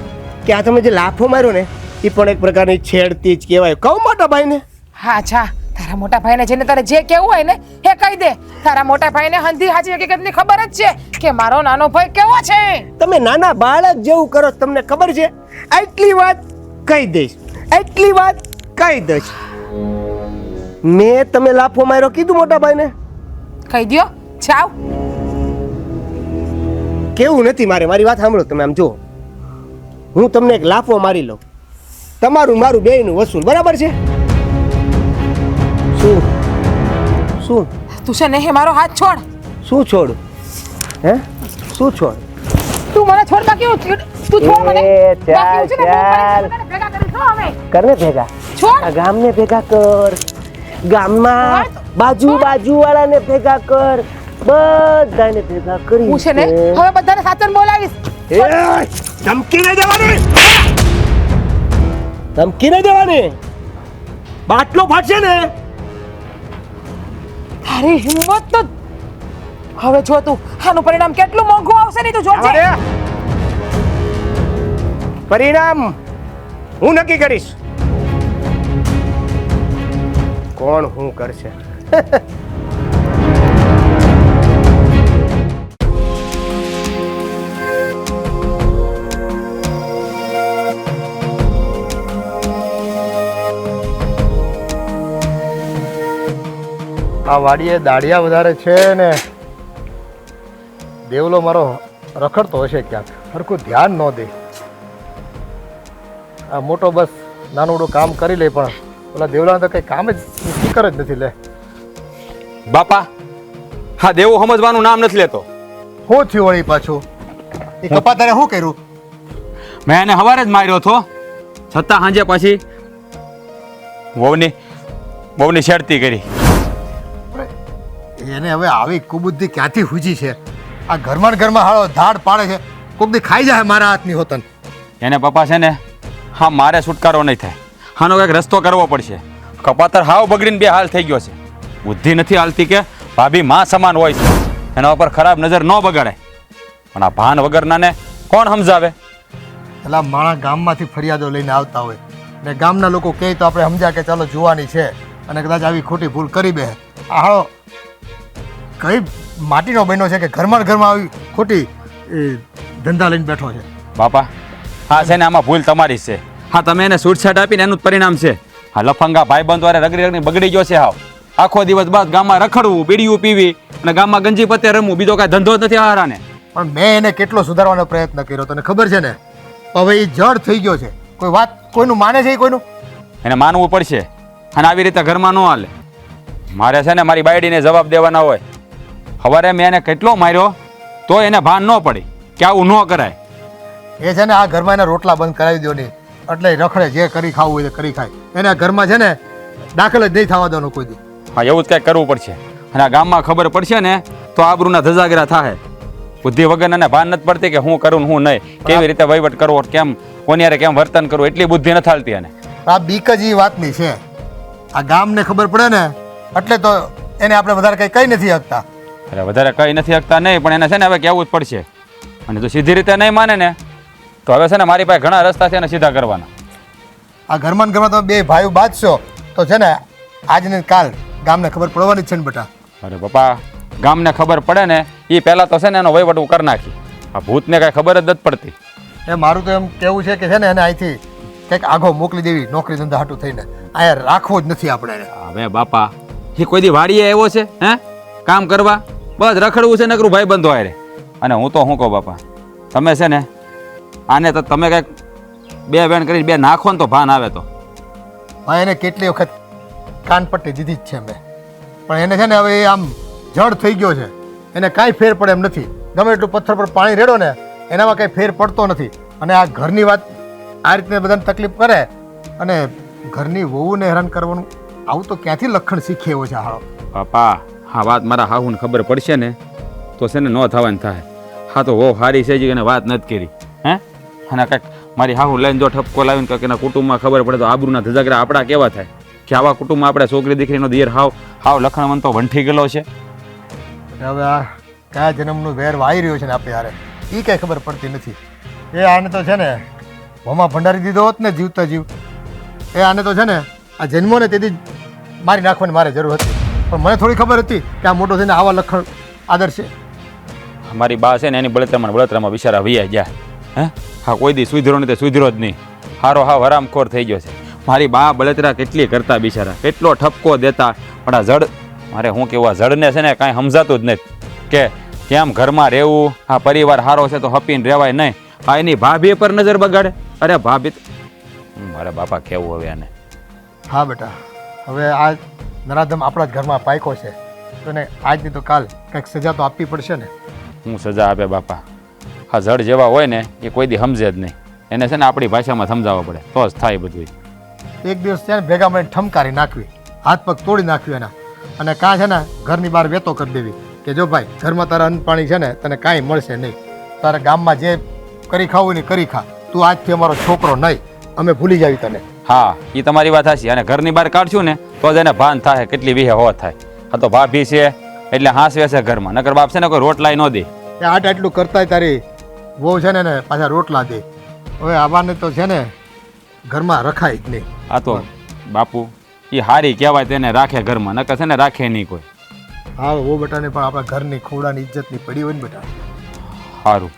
કે આ તમે જે લાફો માર્યો ને એ પણ એક પ્રકારની છેડતી જ કહેવાય. કહું મોટા ભાઈને. હા જા તારા મોટા ભાઈને જઈને તારે જે કહેવું હોય ને એ કહી દે. તારા મોટા ભાઈને હંધી હાજી હકીકતની ખબર જ છે કે મારો નાનો ભાઈ કેવો છે. તમે નાના બાળક જેવું કરો તમને ખબર છે. આટલી વાત કહી દઈશ. આટલી વાત કહી દઈશ. મેં તમે લાફો માર્યો કીધું મોટા ભાઈને. કહી દ્યો જાવ. કેવું નથી મારે. મારી વાત સાંભળો તમે. આમ જો હું તમને એક લાફો મારી લઉં તમારું મારું બેયનું વસૂલ બરાબર છે. શું શું તું છે ને એ મારો હાથ છોડ. શું છોડું? હે શું છોડ? તું મને છોડ બાકી તું છોડ મને. એ બાકી છે ને ચાલ, હું ભેગા કરીશું અમે. કરને ભેગા. છોડ. આ ગામને ભેગા કર. ગામમાં બાજુ વાળાને ભેગા કર. બધાને ભેગા કરી. હું છે ને હવે બધાને સાચન બોલાવીશ. ધમકી નહીં દેવાની. ધમકી નહીં દેવાની. બાટલો ફાટશે ને. તારી હિંમત તો હવે જો તું આનું પરિણામ કેટલું મોંઘું આવશે ને તું જોજે. પરિણામ હું નક્કી કરીશ. કોણ હું કરશે. આ વાડીએ દાળિયા વધારે છે ને દેવલો મારો રખડતો હશે ક્યાંક. સરખું ધ્યાન ન દે. આ મોટો બસ નાનોડું કામ કરી લે પણ ઓલા દેવલાને તો કંઈ કામ જ ફિકર જ નથી લે. બાપા હા દેવો સમજવાનું નામ નથી લેતો. શું થયું વળી પાછું? એ કપાતારે શું કર્યું? મેં એને સવારે જ માર્યો હતો છતાં સાંજે પાછી વહુની છેડતી કરી. એને હવે આવી કુબુદ્ધિ ક્યાંથી હુજી છે? આ ઘરમાં ને ઘરમાં હાળો ધાડ પાડે છે. કોક દી ખાઈ જાય મારા હાથની હોતન. એને પપ્પા છે ને હા મારે છુટકારો નહીં થાય. આનો કંઈક રસ્તો કરવો પડશે. કપાતર હાવ બગડીને બે હાલ થઈ ગયો છે. બુદ્ધિ નથી હાલતી કે ભાભી માં સમાન હોય છે એના ઉપર ખરાબ નજર ન બગાડે. પણ આ ભાન વગરનાને કોણ સમજાવે? એટલે માણા ગામમાંથી ફરિયાદો લઈને આવતા હોય ને ગામના લોકો કહે તો આપણે સમજ્યા કે ચાલો જોવાની છે અને કદાચ આવી ખોટી ભૂલ કરી બે આ હાળો કઈ માટીનો બન્યો છે કે ઘરમાં ને ઘરમાં આવી ખોટી ધંધા લઈને બેઠો છે. બાપા હા છે ને આમાં ભૂલ તમારી જ છે. હા તમે એને છૂટછાટ આપીને એનું જ પરિણામ છે. હા લફંગા ભાઈબંધ વારે રગડી રગડી બગડી ગયો છે હાવ. આખો દિવસ બસ ગામમાં રખડવું, બીડીયું પીવી અને ગામમાં ગંજી પત્તે રમવું, બીજો કાંઈ ધંધો જ નથી હારાને. પણ મેં એને કેટલો સુધારવાનો પ્રયત્ન કર્યો તને ખબર છે ને. હવે એ જડ થઈ ગયો છે. કોઈ વાત કોઈનું માને છે કોઈનું? એને માનવું પડશે અને આવી રીતે ઘરમાં ન હાલે. મારે છે ને મારી બાયડીને જવાબ દેવાના હોય. સવારે મેં એને કેટલો માર્યો તો એને ભાન ન પડી કે આવું ન કરાય. એ છે ને આ ઘરમાં એના રોટલા બંધ કરાવી દો નહીં એટલે રખડે જે કરી ખાવું હોય કરી ખાય. એને આ ઘરમાં છે ને દાખલ જ નહીં થવા દેવાનો કોઈ દી. હા એવું જ કંઈક કરવું પડશે અને આ ગામમાં ખબર પડશે ને તો આબરૂના ધજાગરા થાય. બુદ્ધિ વગર એને ભાન નથી પડતી કે હું કરું ને હું નહીં, કેવી રીતે વહીવટ કરવો, કેમ કોની હારે કેમ વર્તન કરવું, એટલી બુદ્ધિ નથી હાલતી એને. આ બીક જ એ વાતની છે. આ ગામને ખબર પડે ને એટલે તો એને આપણે વધારે કંઈ કહી નથી શકતા. અરે વધારે કંઈ નથી શકતા નહીં, પણ એને છે ને હવે કહેવું જ પડશે. અને જો સીધી રીતે નહીં માને ને તો હવે છે ને મારી પાસે ઘણા રસ્તા છે એને સીધા કરવાના. આ ઘરમાં ને ઘરમાં તમે બે ભાઈઓ બાંધશો તો છે ને આજને કાલ ગામને ખબર પડવાની જ છે ને બેટા. અરે પપ્પા ગામને ખબર પડે ને એ પહેલાં તો છે ને એનો વહીવટ હું કરી નાખી. આ ભૂતને કાંઈ ખબર જ નથી પડતી. એ મારું તો એમ કેવું છે કે છે ને એને અહીંથી કંઈક આઘો મોકલી દેવી નોકરી ધંધા હાટું થઈને. અહીંયા રાખવો જ નથી આપણે એને. હવે બાપા એ કોઈ દી વાડીએ આવ્યો છે હે કામ કરવા? બસ રખડવું છે નકરું ભાઈ બંધો હારે. અને હું તો શું કહું બાપા, તમે છે ને આને તો તમે કંઈક બે બેન કરી બે નાખો ને તો ભાન આવે તો. હા એને કેટલી વખત કાનપટ્ટી દીધી જ છે મેં, પણ એને છે ને હવે એ આમ જડ થઈ ગયો છે. એને કાંઈ ફેર પડે એમ નથી. ગમે એટલું પથ્થર પર પાણી રેડો ને એનામાં કંઈ ફેર પડતો નથી. અને આ ઘરની વાત આ રીતને બધાને તકલીફ કરે અને ઘરની વહુને હેરાન કરવાનું આવું તો ક્યાંથી લખણ શીખે એવો છે હાળો. બાપા હા વાત મારા હાહુને ખબર પડશે ને તો છે ને ન થવાનું થાય. હા તો હો હારી છે જ એને વાત નથી કરી હે. અને કંઈક મારી હાહુ લઈને જો ઠપકો લાવીને કંઈક એના કુટુંબમાં ખબર પડે તો આબરૂના ધજાગરા આપણા કેવા થાય કે આવા કુટુંબમાં આપણે છોકરી દીકરીનો દિયર હાવ લખણવંત તો વંઠી ગયેલો છે. હવે આ કયા જન્મનું વેર વાઈ રહ્યો છે ને આપણે યારે એ કંઈ ખબર પડતી નથી. એ આને તો છે ને હોમાં ભંડારી દીધો હોત ને જીવતા જીવ એ આને તો છે ને આ જન્મો ને તેથી મારી નાખવાની મારે જરૂર હતી. પણ મને થોડી ખબર હતી કે આ મોટો થઈને આવા લખણ આદર છે. મારી બા છે ને એની બળતરામાં બિચારા વૈયા ગયા હે. હા કોઈ દી સુધરો નહીં તો સુધરો જ નહીં. હારો હાવ હરામખોર થઈ ગયો છે. મારી બા બળતરા કેટલી કરતા બિચારા, કેટલો ઠપકો દેતા. પણ આ જડ મારે શું કેવું, આ જડને છે ને કાંઈ સમજાતું જ નથી કે કેમ ઘરમાં રહેવું. આ પરિવાર સારો છે તો હપીને રહેવાય નહીં. આ એની ભાભી પર નજર બગાડે. અરે ભાભી મારે બાપા કેવું હવે આને. હા બેટા હવે આ નરાધમ આપણા જ ઘરમાં પાયકો છે તો ને આજની તો કાલ કંઈક સજા તો આપવી પડશે ને. હું સજા આપે બાપા? આ જડ જેવા હોય ને એ કોઈ દી સમજે જ નહીં. એને છે ને આપણી ભાષામાં સમજાવવા પડે તો જ થાય બધું. એક દિવસ છે ને ભેગા મળીને ઠમકારી નાખવી, હાથ પગ તોડી નાખવી એના. અને કાં છે ને ઘરની બહાર વેતો કરી દેવી કે જો ભાઈ ઘરમાં તારા અન્ન પાણી છે ને તને કાંઈ મળશે નહીં. તારા ગામમાં જે કરી ખાવું ને કરી ખા, તું આજથી અમારો છોકરો નહીં, અમે ભૂલી જાવી તને. હા એ તમારી વાત સાચી. અને ઘરની બહાર કાઢશું ને તો જ એને ભાન થાય કેટલી વિહે હોત થાય. આ તો ભાભી છે એટલે હાંસવે છે ઘરમાં, નકર બાપ છે ને કોઈ રોટલાય ન દે. એ આટલું કરતાય તારી વહુ છે ને પાછા રોટલા દે. હવે આવાને તો છે ને ઘરમાં રખાય જ નહીં. આ તો બાપુ એ હારી કહેવાય તેને રાખે ઘરમાં, નકર છે ને રાખે નહીં કોઈ. હા વહુ બેટાને પણ આપણા ઘરની ખોડાની ઇજ્જતની પડી હોય ને બેટા. સારું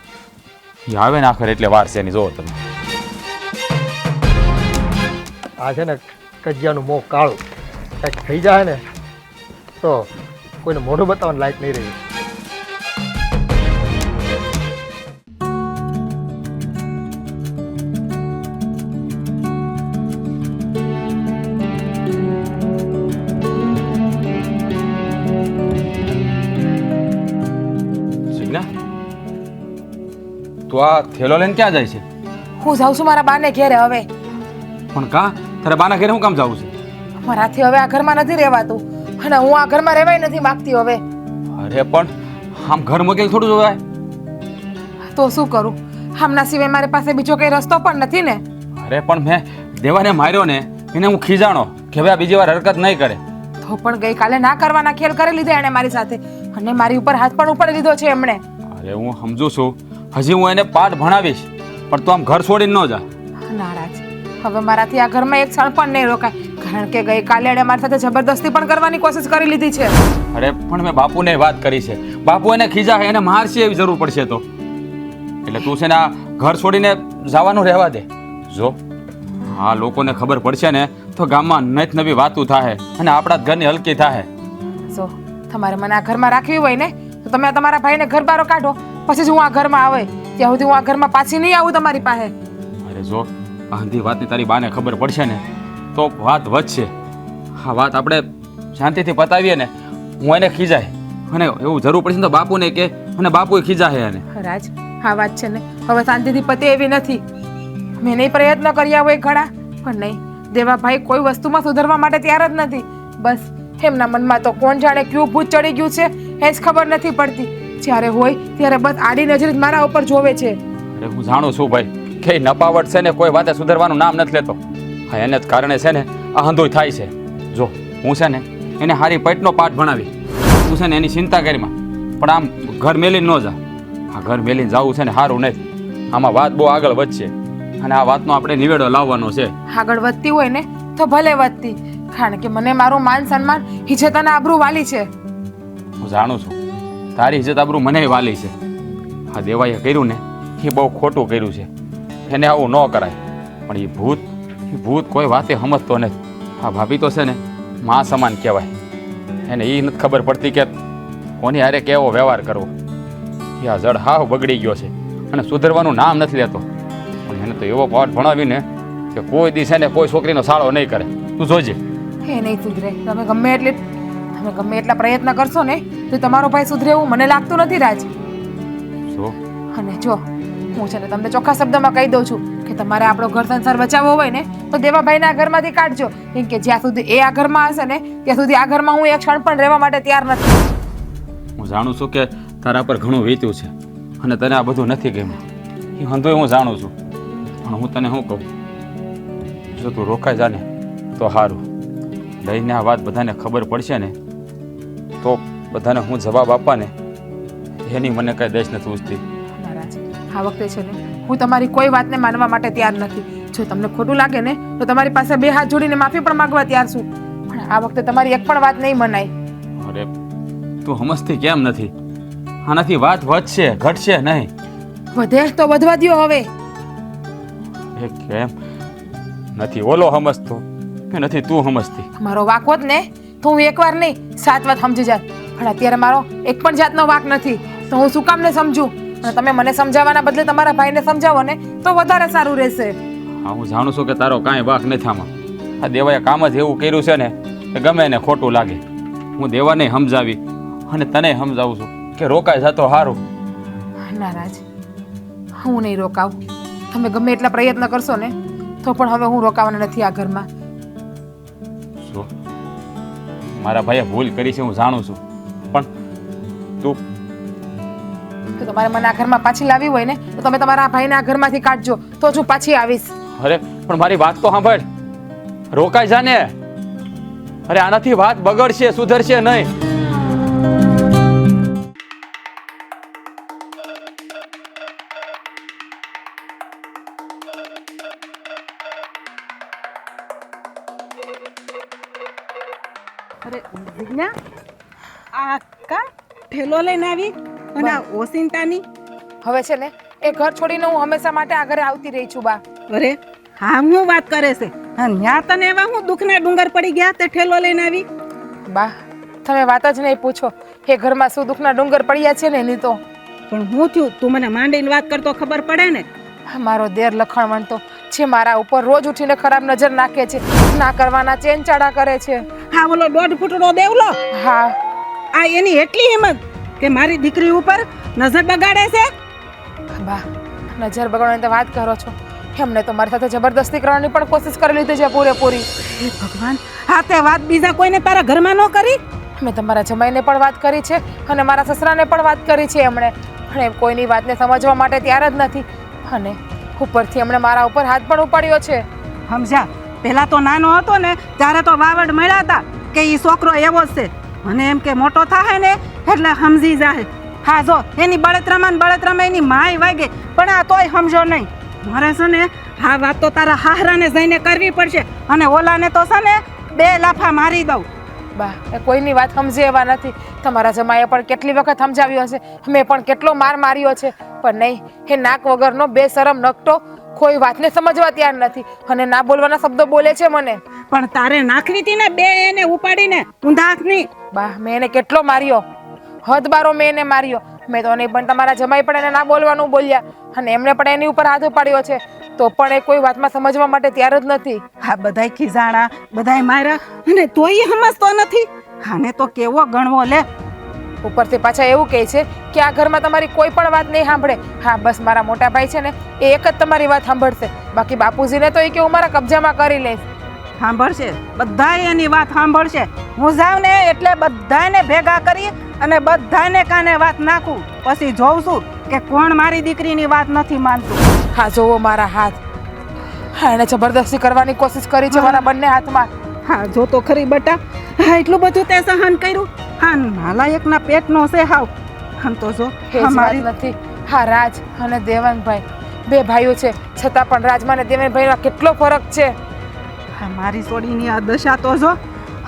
એ આવે ને આખર એટલે વાર છે એની જોવો તમે. આ છે ને કજિયાનું મોં કાળું કંઈક થઈ જાય ને તો કોઈને મોઢું બતાવવાનું લાયક નહીં રહ્યું. શિગ્ના તું આ થેલો લઈને ક્યાં જાય છે? હું જાઉં છું મારા બાને ઘેરે હવે. પણ કા તારે બાના ઘરે હું કામ જાવું છે? મારાથી હવે આ ઘરમાં નથી રહેવાતું અને હું આ ઘરમાં રહેવાય નથી માંગતી હવે. અરે પણ આમ ઘર મૂકેલ થોડું જોવાય. તો શું કરું? આમના સિવાય મારી પાસે બીજો કઈ રસ્તો પણ નથી ને. અરે પણ મેં દેવાને માર્યો ને એને હું ખીજાણો કે હવે આ બીજી વાર હરકત નહીં કરે. તો પણ ગઈકાલે ના કરવાના ખેલ કરી લીધા એણે મારી સાથે અને મારી ઉપર હાથ પણ ઉપાડી લીધો છે એમણે. અરે હું સમજુ છું, હજી હું એને પાઠ ભણાવીશ પણ તું આમ ઘર છોડીને ન જા. નારાજ હવે મારાથી આ ઘરમાં એક ક્ષણ પણ નહીં રોકાય, કારણ કે ગઈકાલે એણે મારી સાથે જબરદસ્તી પણ કરવાની કોશિશ કરી લીધી છે. અરે પણ મેં બાપુને વાત કરી છે, બાપુ એને ખીજા એને મારશે એવી જરૂર પડશે તો. એટલે તું છે ને આ ઘર છોડીને જવાનું રહેવા દે. જો આ લોકોને ખબર પડશે ને તો ગામમાં નત નવી વાતું થાય અને આપણા જ ઘરની હલકી થાય. જો તમારે મને આ ઘરમાં રાખવી હોય ને તો તમે તમારા ભાઈને ઘર બારો કાઢો, પછી જ હું આ ઘરમાં આવે ત્યાં સુધી હું આ ઘરમાં પાછી નહીં આવું તમારી પાસે. અરે જો આ હંધી વાતની તારી બાને ખબર પડશે ને તો વાત વધશે. આ વાત આપણે શાંતિથી પતાવીએ ને હું એને ખીજાય અને એવું જરૂર પડશે ને તો બાપુને કે અને બાપુએ ખીજાય એને. રાજ આ વાત છે ને હવે શાંતિથી પતે એવી નથી. મેં નહીં પ્રયત્ન કર્યા હોય ઘણા, પણ નહીં, દેવાભાઈ કોઈ વસ્તુમાં સુધરવા માટે તૈયાર જ નથી. બસ એમના મનમાં તો કોણ જાણે કયું ભૂત ચડી ગયું છે એ જ ખબર નથી પડતી. જ્યારે હોય ત્યારે બસ આડી નજર જ મારા ઉપર જોવે છે. અરે હું જાણું છું ભાઈ કે ઈ નપાવટ છે ને કોઈ વાતે સુધરવાનું નામ નથી લેતો. હા એને જ કારણે છે ને આ હંધોય થાય છે. જો હું છે ને એને હારી પેટનો પાઠ ભણાવી, તું છે ને એની ચિંતા કરીમાં, પણ આમ ઘર મેલીને ન જા. આ ઘર મેલીને જવું છે ને સારું નથી. આમાં વાત બહુ આગળ વધશે અને આ વાતનો આપણે નિવેડો લાવવાનો છે. આગળ વધતી હોય ને તો ભલે વધતી, કારણ કે મને મારું માન સન્માન ઇજ્જત અને આબરૂ વાલી છે. હું જાણું છું તારી ઇજ્જત આબરૂ મને વાલી છે. આ દેવાઈએ કર્યું ને એ બહુ ખોટું કર્યું છે, એને આવું ન કરાય. પણ એ ભૂત કોઈ વાતે સમજતો નથી. આ ભાભી તો છે ને મા સમાન કહેવાય. એને એ નથી ખબર પડતી કે કોની હારે કેવો વ્યવહાર કરવો. એ આ જડ હાવ બગડી ગયો છે અને સુધરવાનું નામ નથી લેતો. પણ એને તો એવો પાઠ ભણાવીને કે કોઈ દિવસે ને કોઈ છોકરીનો સાળો નહીં કરે. તું જોજે. એ નહીં સુધરે. તમે ગમે એટલા પ્રયત્ન કરશો ને તો તમારો ભાઈ સુધરે એવું મને લાગતું નથી રાજ. જો અને જો હું છે ને તમને ચોખ્ખા શબ્દમાં કહી દઉં છું કે તમારે આપણો ઘર સંસાર બચાવવો હોય ને તો દેવાભાઈના ઘરમાંથી કાઢજો, કેમ કે જ્યાં સુધી એ આ ઘરમાં હશે ને ત્યાં સુધી આ ઘરમાં હું એક ક્ષણ પણ રહેવા માટે તૈયાર નથી. હું જાણું છું કે તારા પર ઘણું વીત્યું છે અને તને આ બધું નથી ગમ્યું. એ હંધોય હું જાણું છું, પણ હું તને શું કહું, જો તું રોકાઈ જા ને તો સારું. લઈને આ વાત બધાને ખબર પડશે ને તો બધાને હું જવાબ આપવા ને એની મને કઈ દેશ નથી ઉજતી. નારાજ આ વખતે છે ને હું તમારી કોઈ વાતને માનવા માટે તૈયાર નથી. જો તમને ખોટું લાગે ને તો તમારી પાસે બે હાથ જોડીને માફી પણ માંગવા તૈયાર છું, પણ આ વખતે તમારી એક પણ વાત નહીં મનાય. અરે તું સમજતી કેમ નથી? આનાથી વાત વધશે ઘટશે નહીં. વધે તો વધવા દ્યો હવે. એ કેમ નથી ઓલો સમજતો કે નથી તું સમજતી? મારો વાક હોત ને તો હું એકવાર નહીં 7 વાત સમજી જાત, પણ અત્યારે મારો એક પણ જાતનો વાક નથી તો હું શું કામ ને સમજું? અને તમે મને સમજાવવાના બદલે તમારા ભાઈને સમજાવો ને તો વધારે સારું રહેશે. હા હું જાણું છું કે તારો કાંઈ વાક નથી આમાં. આ દેવાએ કામ જ એવું કર્યું છે ને કે ગમે એને ખોટું લાગે. હું દેવાને સમજાવી અને તને સમજાવું છું કે રોકાય જતો સારું. નારાજ હું નહીં રોકાવું. તમે ગમે એટલા પ્રયત્ન કરશો ને તો પણ હવે હું રોકાવાના નથી આ ઘરમાં. શું મારા ભાઈએ ભૂલ કરી છે હું જાણું છું, પણ તું તો તમારે મને આ ઘરમાં પાછી લાવી હોય ને તો તમે તમારા ભાઈને આ ઘરમાંથી કાઢજો તો જ હું પાછી આવીશ. અરે પણ મારી વાત તો સાંભળ, રોકાઈ જા ને. અરે આનાથી વાત બગડશે સુધરશે નહીં. અરે વિજ્ઞા આ કા ઠેલો લઈને આવી અને આ ઓસિંતાની. હવે છે ને એ ઘર છોડીને હું હંમેશા માટે આ ઘરે આવતી રહી છું બા. અરે હા હું વાત કરે છે ત્યાં તને એવા હું દુઃખના ડુંગર પડી ગયા તે ઠેલો લઈને આવી. બા તમે વાત જ નહીં પૂછો, એ ઘરમાં શું દુઃખના ડુંગર પડ્યા છે ને એની તો. પણ હું થયું તું મને માંડીને વાત કરતો ખબર પડે ને. મારો દેર લખણ વણતો જે મારા ઉપર રોજ ઉઠીને ખરાબ નજર નાખે છે, ના કરવાના ચેનચાડા કરે છે. હા ઓલો 1.5 ફૂટનો દેવલો, હા આ એની એટલી હિંમત કે મારી દીકરી ઉપર નજર બગાડે છે. બા નજર બગાડવાની તો વાત કરો છો, એમને તો મારી સાથે જબરદસ્તી કરવાની પણ કોશિશ કરી લીધી છે પૂરેપૂરી. હે ભગવાન, હા તે વાત બીજા કોઈને તારા ઘરમાં ન કરી? મેં તમારા જમાઈને પણ વાત કરી છે અને મારા સસરાને પણ વાત કરી છે એમણે, પણ એ કોઈની વાતને સમજવા માટે તૈયાર જ નથી. અને ઉપરથી એમણે મારા ઉપર હાથ પણ ઉપાડ્યો છે. સમજ્યા? પહેલા તો નાનો હતો ને ત્યારે તો વાવડ મળ્યા હતા કે ઈ છોકરો એવો જ છે, મને એમ કે મોટો થાય ને એટલે સમજી જાય. હા જો એની બળતરામાં એની માય વાગે, પણ આ તોય સમજો નહીં. મારે છે ને આ વાત તો તારા હાહરાને જઈને કરવી પડશે અને ઓલાને તો છે ને 2 લાફા મારી દઉં. બા એ કોઈની વાત સમજે એવા નથી. તમારા જમાઈએ પણ કેટલી વખત સમજાવ્યો હશે, મેં પણ કેટલો માર માર્યો છે, પણ નહીં, એ નાક વગરનો બેશરમ નકટો કોઈ વાતને સમજવા તૈયાર નથી અને ના બોલવાના શબ્દો બોલે છે મને. પણ તારે નાખવી હતી ને 2 એને ઉપાડીને ઊંધા હાથની. બા મેં એને કેટલો માર્યો, હદ બારો મેં એને માર્યો. મેં તો નહીં, પણ તમારા જમાઈ પણ એને ના બોલવાનું બોલ્યા અને એમણે પણ એની ઉપર હાથ ઉપાડ્યો છે, તો પણ એ કોઈ વાતમાં સમજવા માટે તૈયાર જ નથી. આ બધાય ખીજાણા, બધાય માર્યા અને તોય સમજતો નથી. આને તો કેવો ગણવો લે. ઉપરથી પાછા એવું કહે છે કે આ ઘરમાં તમારી કોઈ પણ વાત નહીં સાંભળે. હા બસ મારા મોટા ભાઈ છે ને એ એક જ તમારી વાત સાંભળશે, બાકી બાપુજીને તો એ કે હું મારા કબજામાં કરી લઈશ. સાંભળશે, બધાય એની વાત સાંભળશે. હું જાઉં ને એટલે બધાને ભેગા કરી અને બધાને કાને વાત નાખું, પછી જોઉં છું કે કોણ મારી દીકરીની વાત નથી માનતું. હા જોવો મારા હાથ. હા એને જબરદસ્તી કરવાની કોશિશ કરી છે મારા બંને હાથમાં. હા જો તો ખરી બટા, હા એટલું બધું તે સહન કર્યું. હા નાલાયકના પેટનો છે હાવ. આમ તો જો એ જ વાત નથી. હા રાજ અને દેવાંગભાઈ 2 ભાઈઓ છે, છતાં પણ રાજમાં અને દેવાંગભાઈનો કેટલો ફરક છે. હા મારી સોડીની આ દશા તો જો.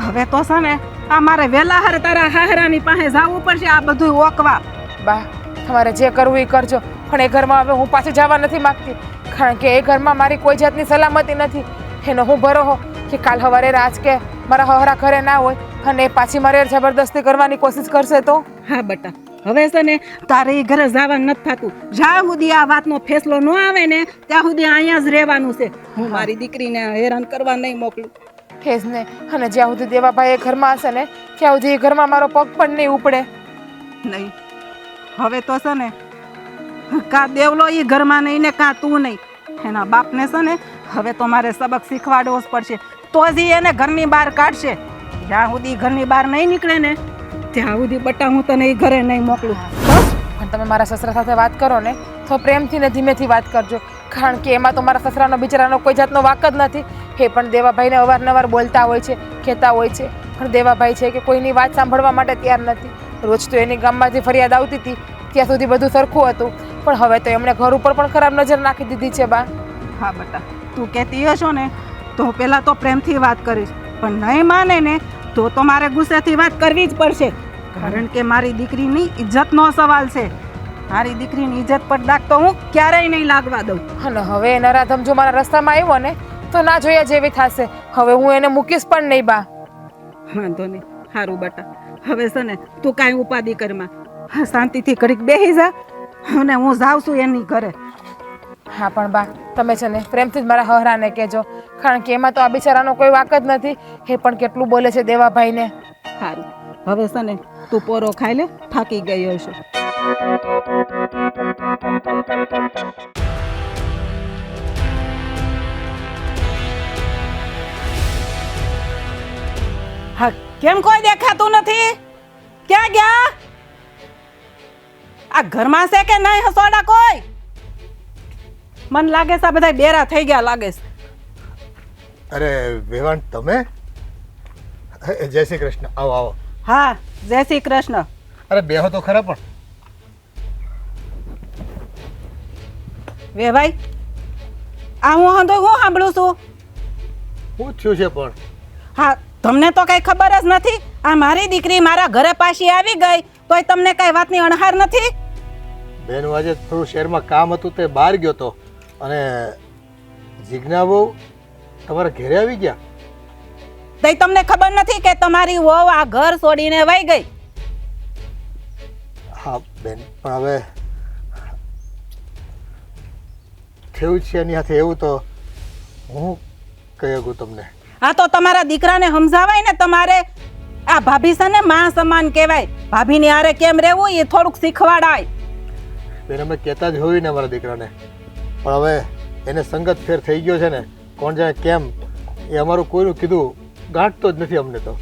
હવે તો છે ને આ મારે વેલા હારે તારા હાહરાની પાસે જવું પડશે આ બધું ઓકવા. બા તમારે જે કરવું એ કરજો, પણ એ ઘરમાં હવે હું પાછી જવા નથી માંગતી, કારણ કે એ ઘરમાં મારી કોઈ જાતની સલામતી નથી. એનો હું ભરોહો કે કાલ સવારે રાજ કે મારા હહરા ઘરે ના હોય અને એ પાછી મારે જબરદસ્તી કરવાની કોશિશ કરશે તો. હા બટા, હવે છે ને તારે એ ઘરે જવાનું નથી થતું. જ્યાં સુધી આ વાતનો ફેસલો ન આવે ને ત્યાં સુધી અહીંયા જ રહેવાનું છે. હું મારી દીકરીને હેરાન કરવા નહીં મોકલું. એ જ ને, અને જ્યાં સુધી દેવાભાઈ એ ઘરમાં હશે ને ત્યાં સુધી એ ઘરમાં મારો પગ પણ નહીં ઉપડે. નહીં, હવે તો છે ને કા દેવલો એ ઘરમાં નહીં ને કા તું નહીં. એના બાપને છે ને હવે તો મારે સબક શીખવાડવો જ પડશે, તો જ ઈ એને ઘરની બહાર કાઢશે. જ્યાં સુધી ઘરની બહાર નહીં નીકળે ને ત્યાં સુધી બટા હું તને એ ઘરે નહીં મોકલું. બસ. પણ તમે મારા સસરા સાથે વાત કરો ને તો પ્રેમથી ને ધીમેથી વાત કરજો, કારણ કે એમાં તો મારા સસરાનો બિચારાનો કોઈ જાતનો વાક જ નથી. એ પણ દેવાભાઈને અવારનવાર બોલતા હોય છે, કહેતા હોય છે, પણ દેવાભાઈ છે કે કોઈની વાત સાંભળવા માટે તૈયાર નથી. રોજ તો એની ગામમાંથી ફરિયાદ આવતી હતી, ત્યાં સુધી બધું સરખું હતું, પણ હવે તો એમણે ઘર ઉપર પણ ખરાબ નજર નાખી દીધી છે. બા હા બટા, તું કહેતી હશો ને તો પહેલાં તો પ્રેમથી વાત કરીશ, પણ નહીં માને ને તો મારે ગુસ્સેથી વાત કરવી જ પડશે, કારણ કે મારી દીકરીની ઇજ્જતનો સવાલ છે. મારી દીકરીની ઇજ્જત પર દાગ તો હું ક્યારેય નહીં લાગવા દઉં. અને હવે નરાધમ જો મારા રસ્તામાં આવ્યો ને તો ના જોયા જેવી થશે. હવે હું એને મૂકીશ પણ નહીં. બા વાંધો નહીં, સારું બટા. હવે છે ને તું કાંઈ ઉપાધિ કરમાં, હા શાંતિથી ઘડીક બેસી જા અને હું જાઉં છું એની ઘરે. હા પણ બા તમે છે ને પ્રેમથી જ મારા હહરાને કહેજો, કારણ કે એમાં તો આ બિચારાનો કોઈ વાક જ નથી. એ પણ કેટલું બોલે છે દેવાભાઈને. સારું, હવે છે ને તું પોરો ખાઈ લે, થાકી ગઈ હશે. હા કેમ કોઈ દેખાતું નથી? ક્યાં ગયા? આ ઘરમાં છે કે નહીં હસોડા કોઈ? મન લાગે છે આ બધા બેરા થઈ ગયા લાગે છે. અરે વેવાણ તમે? જય શ્રી કૃષ્ણ. આવો આવો. હા જય શ્રી કૃષ્ણ. અરે બેહો તો ખરા. પણ વે ભાઈ આ હું સાંભળું છું. શું થયું છે પણ? હા તમને તો કઈ ખબર જ નથી. આ મારી દીકરી મારા ઘરે પાછી આવી ગઈ તોય તમને કઈ વાતની અણહાર નથી? બેન આજે થોડું શહેરમાં કામ હતું તે બહાર ગયો તો, અને જીજ્ઞા બહુ તમારા ઘરે આવી ગયા. તઈ તમને ખબર નથી કે તમારી વહુ આ ઘર છોડીને વઈ ગઈ? હા બેન, પણ હવે થયું છે એની સાથે એવું તો હું કહી શકું તમને. હા તો તમારા દીકરાને સમજાવાય ને. તમારે આ ભાભી છે ને માં સમાન કહેવાય. ભાભીની હારે કેમ રહેવું એ થોડુંક શીખવાડાય. બેન અમે કહેતા જ હોય ને અમારા દીકરાને, પણ હવે એને સંગત ફેર થઈ ગયો છે ને, કોણ જાણે કેમ એ અમારું કોઈનું કીધું ગાંઠતો જ નથી અમને તો.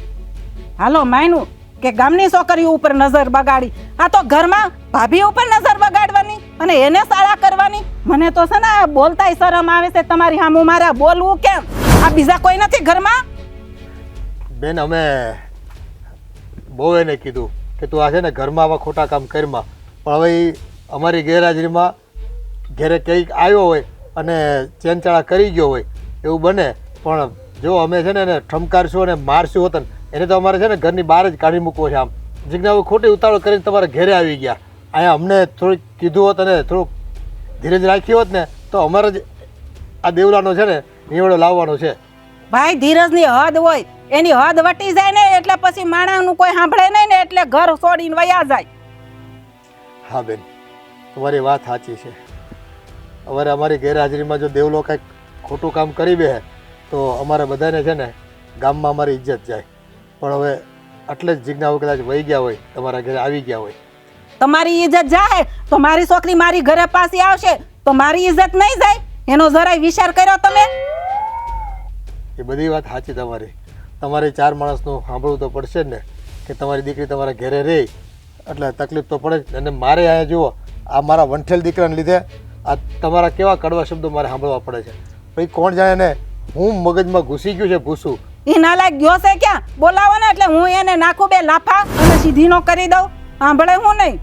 હાલો માયનું કે ગામની છોકરીઓ ઉપર નજર બગાડી, આ તો ઘરમાં ભાભી ઉપર નજર બગાડવાની અને એને સારા કરવાની. મને તો છે ને બોલતાય શરમ આવે છે તમારી સામું. મારે બોલવું કેમ? આ બીજા કોઈ નથી ઘરમાં? બેન અમે બહુ એને કીધું કે તું આ છે ને ઘરમાં આવા ખોટા કામ કરમાં, પણ હવે ઈ અમારી ગેરહાજરીમાં ઘરે કંઈક આવ્યો હોય અને ચેનચાળા કરી ગયો હોય એવું બને. પણ જો અમે છે ને એને ઠમકારશું અને મારશું હોત ને એને તો અમારે છે ને ઘરની બહાર જ કાઢી મૂકવો છે. આમ જીજ્ઞા ખોટી ઉતાવળ કરીને તમારા ઘરે આવી ગયા. અહીંયા અમને થોડીક કીધું હોત અને થોડુંક ધીરજ રાખી હોત ને તો અમારે જ આ દેવલાનો છે ને નિવડો લાવવાનો છે. ભાઈ ધીરજની હદ હોય, એની હદ વટી જાય ને એટલે પછી માણસનું કોઈ સાંભળે નહીં ને એટલે ઘર છોડીને વયા જાય. હા બેન, તમારી વાત સાચી છે. હવે અમારી ગેરહાજરીમાં જો દેવલો કંઈક ખોટું કામ કરી બે તો અમારે બધાને છે ને ગામમાં અમારી ઇજ્જત જાય. પણ હવે એટલે જ જીજ્ઞા કદાચ વહી ગયા હોય, તમારા ઘરે આવી ગયા હોય. તમારી ઇજ્જત જાય તો મારી છોકરી મારી ઘરે પાછી આવશે તો મારી ઇજ્જત નહીં જાય? એનો જરાય વિચાર કર્યો તમે? એ બધી વાત સાચી તમારી. તમારે 4 માણસનું સાંભળવું તો પડશે જ ને કે તમારી દીકરી તમારા ઘરે રહે એટલે તકલીફ તો પડે જ. અને મારે અહીંયા જુઓ, આ મારા વંઠેલ દીકરાને લીધે આ તમારા કેવા કડવા શબ્દો મારે સાંભળવા પડે છે. પછી કોણ જાણે ને હું મગજમાં ઘૂસી ગયું છે ભૂસું. એ નાલાયક ગયો છે ક્યાં? બોલાવો ને એટલે હું એને નાખું 2 લાફા અને સીધીનો કરી દઉં. સાંભળે હું નહીં?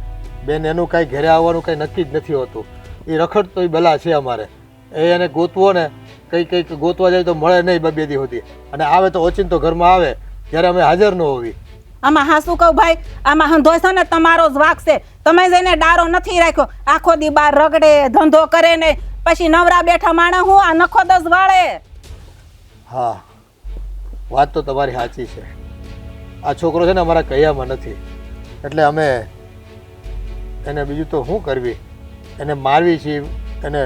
બેન, એનું કાંઈ ઘરે આવવાનું કાંઈ નક્કી જ નથી હોતું. એ રખડતો એ બલા છે અમારે. એને ગોતવો ને કંઈક ગોતવા જાય તો મળે નહીં 2 દી સુધી. અને આવે તો ઓચિંતો ઘરમાં આવે જ્યારે અમે હાજર ન હોવી. આમાં હા શું કહું ભાઈ, આમાં હંધોય છે ને તમારો જ વાક છે. તમે જઈને ડારો નથી રાખ્યો, આખો દી બાર રગડે, ધંધો કરે ને પછી નવરા બેઠા માણસ હું આ નખો 10 વાળે. હા, વાત તો તમારી સાચી છે. આ છોકરો છે ને અમારા કયામાં નથી એટલે અમે એને બીજું તો શું કરવી, એને મારવી છીએ, એને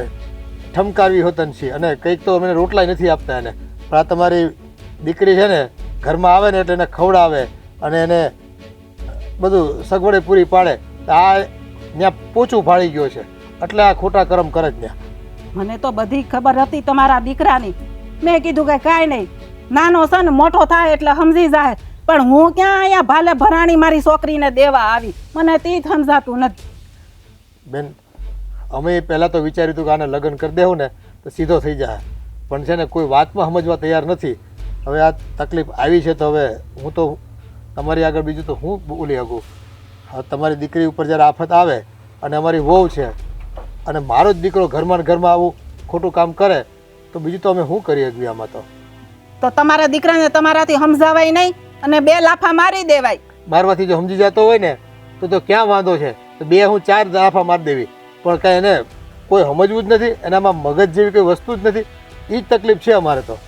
ઠમકારવી હોતન છીએ અને કંઈક તો અમે રોટલાય નથી આપતા એને. પણ આ તમારી દીકરી છે ને ઘરમાં આવે ને એટલે એને ખવડાવે અને એને બધું સગવડે પૂરી પાડે. આ ત્યાં પોચું ફાળી ગયો છે એટલે આ ખોટા કરમ કરે જ ત્યાં. મને તો બધી ખબર હતી તમારા દીકરાની. મેં કીધું કે કાંઈ નહીં, નાનો છે ને મોટો થાય એટલે સમજી જાય. પણ હું ક્યાં અહીંયા ભાલે ભરાણી મારી છોકરીને દેવા આવી? મને તે જ સમજાતું નથી. બેન, અમે પહેલાં તો વિચાર્યું હતું કે આને લગ્ન કરી દેવું ને તો સીધો થઈ જાય. પણ છે ને કોઈ વાતમાં સમજવા તૈયાર નથી. હવે આ તકલીફ આવી છે તો હવે હું તો તમારી આગળ બીજું તો હું બોલી શકું. હા, તમારી દીકરી ઉપર જ્યારે આફત આવે અને અમારી વહુ છે અને મારો જ દીકરો ઘરમાં ને ઘરમાં આવું ખોટું કામ કરે તો બીજું તો અમે શું કરી શકીએ આમાં? તો તમારા દીકરાને તમારાથી સમજાવાય નહીં અને 2 લાફા મારી દેવાય. મારવાથી જો સમજી જતો હોય ને તો ક્યાં વાંધો છે? તો 2 હું 4 લાફા મારી દેવી. પણ કાંઈ એને કોઈ સમજવું જ નથી, એનામાં મગજ જેવી કોઈ વસ્તુ જ નથી. એ જ તકલીફ છે અમારે તો.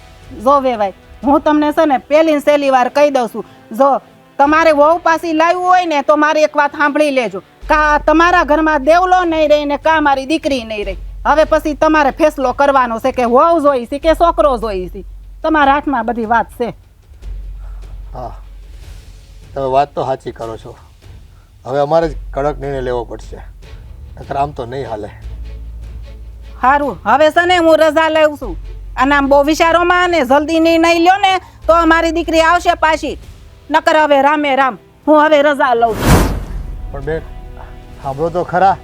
જો વેવાય, હું તમને છે ને પહેલી સહેલી વાર કહી દઉં છું, જો તમારે વહુ પાછી લાવવું હોય ને તો મારી એક વાત સાંભળી લેજો. કા તમારા ઘરમાં દેવલો નહીં રહી ને કા મારી દીકરી નહીં રહી. હવે પછી તમારે ફેસલો કરવાનો છે કે વહુ જોઈ છે કે છોકરો જોઈ છે. તમારા હાથમાં બધી વાત છે. હા, તમે વાત તો સાચી કરો છો. હવે અમારે જ કડક નિર્ણય લેવો પડશે, નકર આમ તો નહીં હાલે. સારું, હવે છે ને હું રજા લઉં છું. અને આમ બહુ વિચારોમાં ને જલ્દી નિર્ણય લ્યો ને તો અમારી દીકરી આવશે પાછી. નકર હવે રામે રામ, હું હવે રજા લઉં છું. પણ બેન, સાંભળો તો ખરા,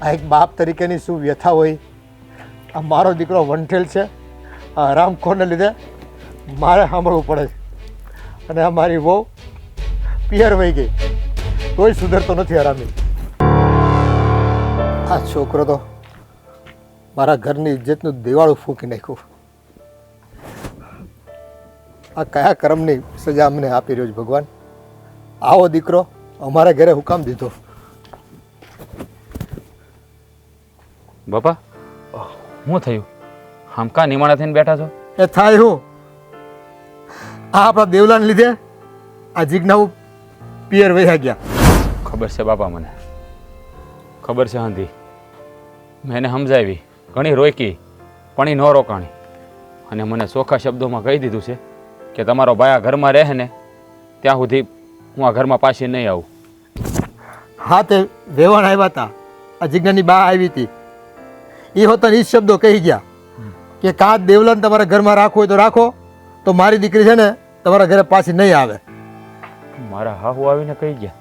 આ એક બાપ તરીકેની શું વ્યથા હોય. આ મારો દીકરો વંઠેલ છે, આ હરામખોરને લીધે મારે સાંભળવું પડે છે. અને આ મારી વહુ પિયર વહી ગઈ તોય સુધરતો નથી હરામી. આ છોકરો તો મારા ઘરની ઇજ્જતનું દિવાળું ફૂંકી નાખ્યું. આ કયા કર્મની સજા અમને આપી રહ્યો છે ભગવાન? આવો દીકરો અમારા ઘરે હુકામ દીધો. બાપા, શું થયું? આમ કા નિમાણા થઈને બેઠા છો? એ થાય હું, આ આપણા દેવલાને લીધે આ જીજ્ઞાઓ પિયર વહ્યા ગયા. ખબર છે બાપા, મને ખબર છે. હંધી મેં એને સમજાવી, ઘણી રોકી પણ એ ન રોકાણી. અને મને ચોખ્ખા શબ્દોમાં કહી દીધું છે કે તમારો ભાઈ આ ઘરમાં રહે ને ત્યાં સુધી હું આ ઘરમાં પાછી નહીં આવું. હા, તે વેવાણ આવ્યા હતા, આ જીજ્ઞાની બા આવી હતી. એ હોતા એ શબ્દો કહી ગયા કે કાં દેવલાને તમારા ઘરમાં રાખવું હોય તો રાખો, તો મારી દીકરી છે ને તમારા ઘરે પાછી નહીં આવે. મારા હાહુ આવીને કહી ગયા.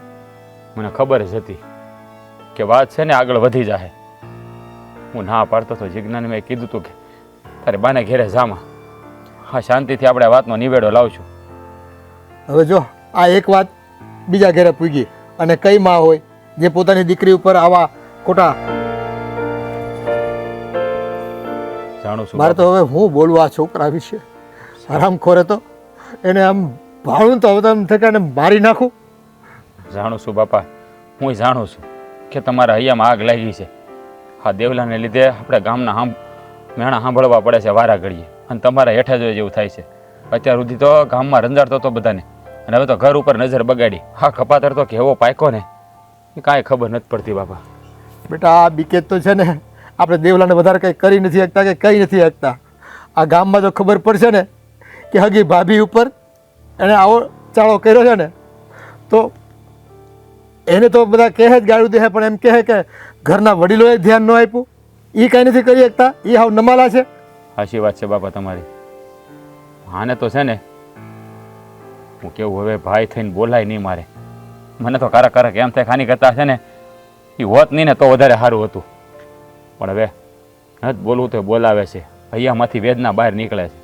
મને ખબર જ હતી કે વાત છે ને આગળ વધી જાય. હું ના પાડતો હતો. જીજ્ઞાને મેં કીધું હતું કે તારે બાને ઘેરે જામાં, હા શાંતિથી આપણે આ વાતનો નિવેડો લાવશું. હવે જો આ એક વાત બીજા ઘરે પૂગી અને કઈ માં હોય જે પોતાની દીકરી ઉપર આવા ખોટા જાણું છું મારે તો હવે હું બોલવું આ છોકરા વિશે. હરામખોરે તો એને આમ ભાડું તો હવે તો એમ થાય કે એને મારી નાખું. જાણું છું બાપા, હું જાણું છું કે તમારા હૈયામાં આગ લાગી છે. હા, દેવલાને લીધે આપણે ગામના મેણા સાંભળવા પડે છે વારા ઘડીએ, અને તમારા હેઠા જોઈએ જેવું થાય છે. અત્યાર સુધી તો ગામમાં રંજાડતો હતો બધાને, અને હવે તો ઘર ઉપર નજર બગાડી. હા, કપાતર તો કેવો પાયકો ને એ કાંઈ ખબર નથી પડતી બાપા. બેટા આ બીકેત તો છે ને આપણે દેવલાને વધારે કંઈ કરી નથી શકતા કે કંઈ નથી શકતા. આ ગામમાં જો ખબર પડશે ને કે હગી ભાભી ઉપર એણે આવો ચાળો કર્યો છે ને તો એને તો બધા કહે જ ગાળું દે, પણ એમ કહે કે ઘરના વડીલોએ ધ્યાન ન આપ્યું, એ કાંઈ નથી કરી શકતા, એ હાવ નમાલા છે. સાચી વાત છે બાપા તમારી. આને તો છે ને હું કેવું, હવે ભાઈ થઈને બોલાય નહીં મારે. મને તો કારક એમ થાય ખાની કરતા છે ને એ હોત નહીં ને તો વધારે સારું હતું. પણ હવે નથી બોલવું તો બોલાવે છે. અહીંયામાંથી વેદના બહાર નીકળે છે,